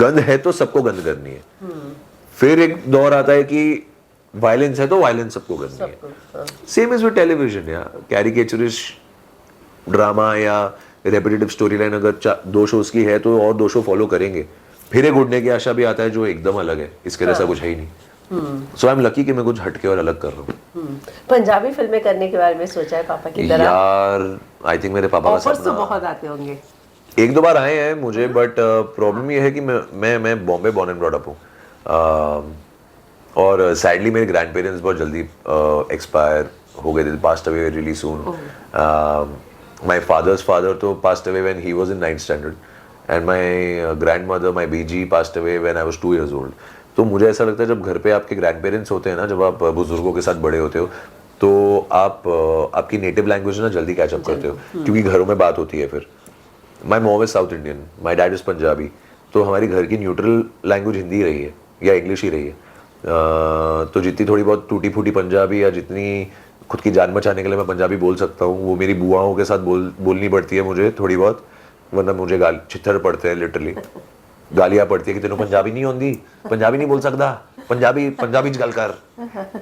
गंद है तो सबको गंद करनी है. फिर एक दौर आता है कि वायलेंस है तो वायलेंस सबको करनी है. Same is with television. या कैरिकेचरिश ड्रामा या रेपिटेटिव स्टोरी लाइन अगर 2 शोज की है तो और 2 शो फॉलो करेंगे. फिर एक उड़ने की आशा भी आता है जो एकदम अलग है, इसके जैसा कुछ है ही नहीं. सो आई एम लकी कि मैं कुछ हटके और अलग कर रहा हूँ. पंजाबी फिल्में करने के बारे में सोचा है पापा की तरह? यार आई थिंक मेरे पापा का ऑफर्स तो सपना बहुत आते होंगे. 1-2 बार आए हैं मुझे, बट प्रॉब्लम ये है कि मैं Bombay born and brought up हूँ. और सैडली मेरे ग्रैंड पेरेंट्स बहुत जल्दी एक्सपायर हो गए थे, passed away really soon. My father's father तो passed away when he was in 9th standard, and my grandmother my Biji passed away when I was 2 years old. तो मुझे ऐसा लगता है जब घर पे आपके ग्रैंड पेरेंट्स होते हैं ना, जब आप बुजुर्गों के साथ बड़े होते हो, तो आप आपकी नेटिव लैंग्वेज ना जल्दी कैचअप करते हो, क्योंकि घरों में बात होती है. फिर my mom is south Indian, my dad is Punjabi, तो हमारी घर की न्यूट्रल लैंग्वेज हिंदी रही है या इंग्लिश ही रही है. तो जितनी थोड़ी बहुत टूटी फूटी पंजाबी या जितनी खुद की जान बचाने के लिए मैं पंजाबी बोल सकता हूँ, वो मेरी बुआओं के साथ बोलनी पड़ती है मुझे थोड़ी बहुत, वरना मुझे छित्तर पड़ते हैं. लिटरली गालियाँ पड़ती है कि तेनों पंजाबी नहीं आती, पंजाबी नहीं बोल सकता, पंजाबी च गल कर.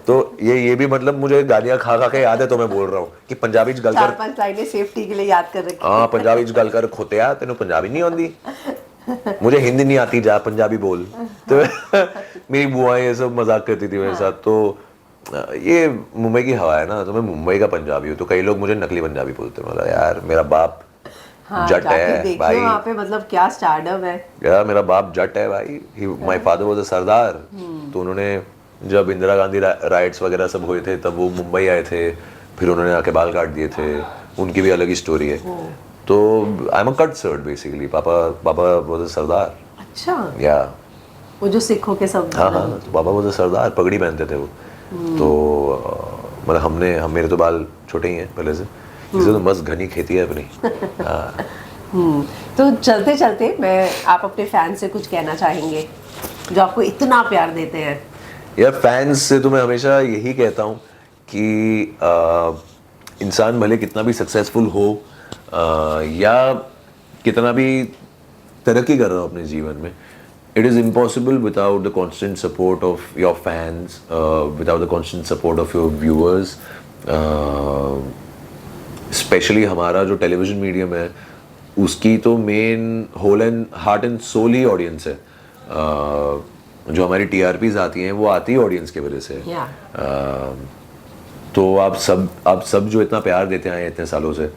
तो ये भी मतलब मुझे गालियाँ खा के याद है, तो मैं बोल रहा हूँ कि पंजाबी च गल कर. 4-5 लाइनें सेफ्टी के लिए याद कर रखी. हाँ, पंजाबी च गल कर खोतिया, तेनों पंजाबी नहीं आती, मुझे हिंदी नहीं आती, जा पंजाबी बोल. तो मेरी बुआ ये सब मजाक करती थी मेरे साथ. तो ये मुंबई की हवा है ना, तो मैं मुंबई का पंजाबी हूँ, तो कई लोग मुझे नकली पंजाबी बोलते हैं. मतलब यार मेरा बाप जट है भाई, वहाँ पे मतलब क्या स्टारडम है. यार मेरा बाप जट है भाई. माय फादर वाज अ सरदार. तो उन्होंने जब इंदिरा गांधी राइट्स वगैरह सब हुए थे, तब वो मुंबई आए थे, फिर उन्होंने आके बाल काट दिए थे. उनकी भी अलग ही स्टोरी है. तो I am a cut surd basically. Papa was a Sardar. अच्छा. या वो जो सिखों के सब. हाँ, तो पापा वाज अ सरदार, पगड़ी पहनते थे वो. तो मतलब हम मेरे तो बाल छोटे ही हैं पहले से, इसे तो मस्त घनी खेती है अपनी. तो चलते चलते आप अपने फैन से कुछ कहना चाहेंगे जो आपको इतना प्यार देते हैं? यार फैंस से तो मैं हमेशा यही कहता हूँ कि इंसान भले कितना भी सक्सेसफुल हो या कितना भी तरक्की कर रहा हो अपने जीवन में, it is impossible without the constant support of your fans, without the constant support of your viewers. Specially हमारा जो टेलीविजन मीडियम है, उसकी तो main whole and heart and soul ही ऑडियंस है. जो हमारी TRPs आती हैं वो आती है ऑडियंस की वजह से. तो आप सब जो इतना प्यार देते आए इतने सालों से,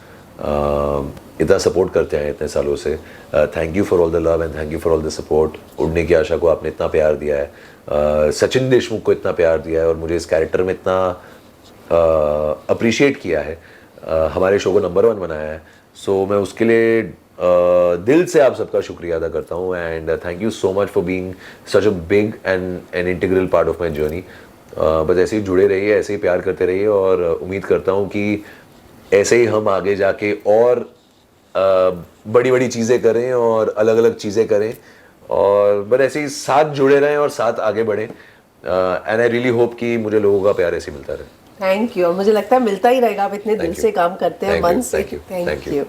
इतना सपोर्ट करते हैं इतने सालों से, thank you for all the love and thank you for all the support. उड़ने की आशा को आपने इतना प्यार दिया है, सचिन देशमुख को इतना प्यार दिया है और मुझे इस कैरेक्टर में इतना अप्रिशिएट किया है, हमारे शो को नंबर 1 बनाया है. सो मैं उसके लिए दिल से आप सबका शुक्रिया अदा करता हूँ. And thank you so much for being such a big and an integral part of my journey. बस ऐसे ही जुड़े रहिए, ऐसे ही प्यार करते रहिए, और उम्मीद करता हूँ कि ऐसे ही हम आगे जाके और बड़ी बड़ी चीज़ें करें और अलग अलग चीज़ें करें, और बस ऐसे ही साथ जुड़े रहें और साथ आगे बढ़ें. एंड आई रियली होप कि मुझे लोगों का प्यार ऐसे मिलता रहे. Thank you. मुझे लगता है मिलता ही रहेगा, आप इतने दिल से काम करते हैं, मन से. Thank you.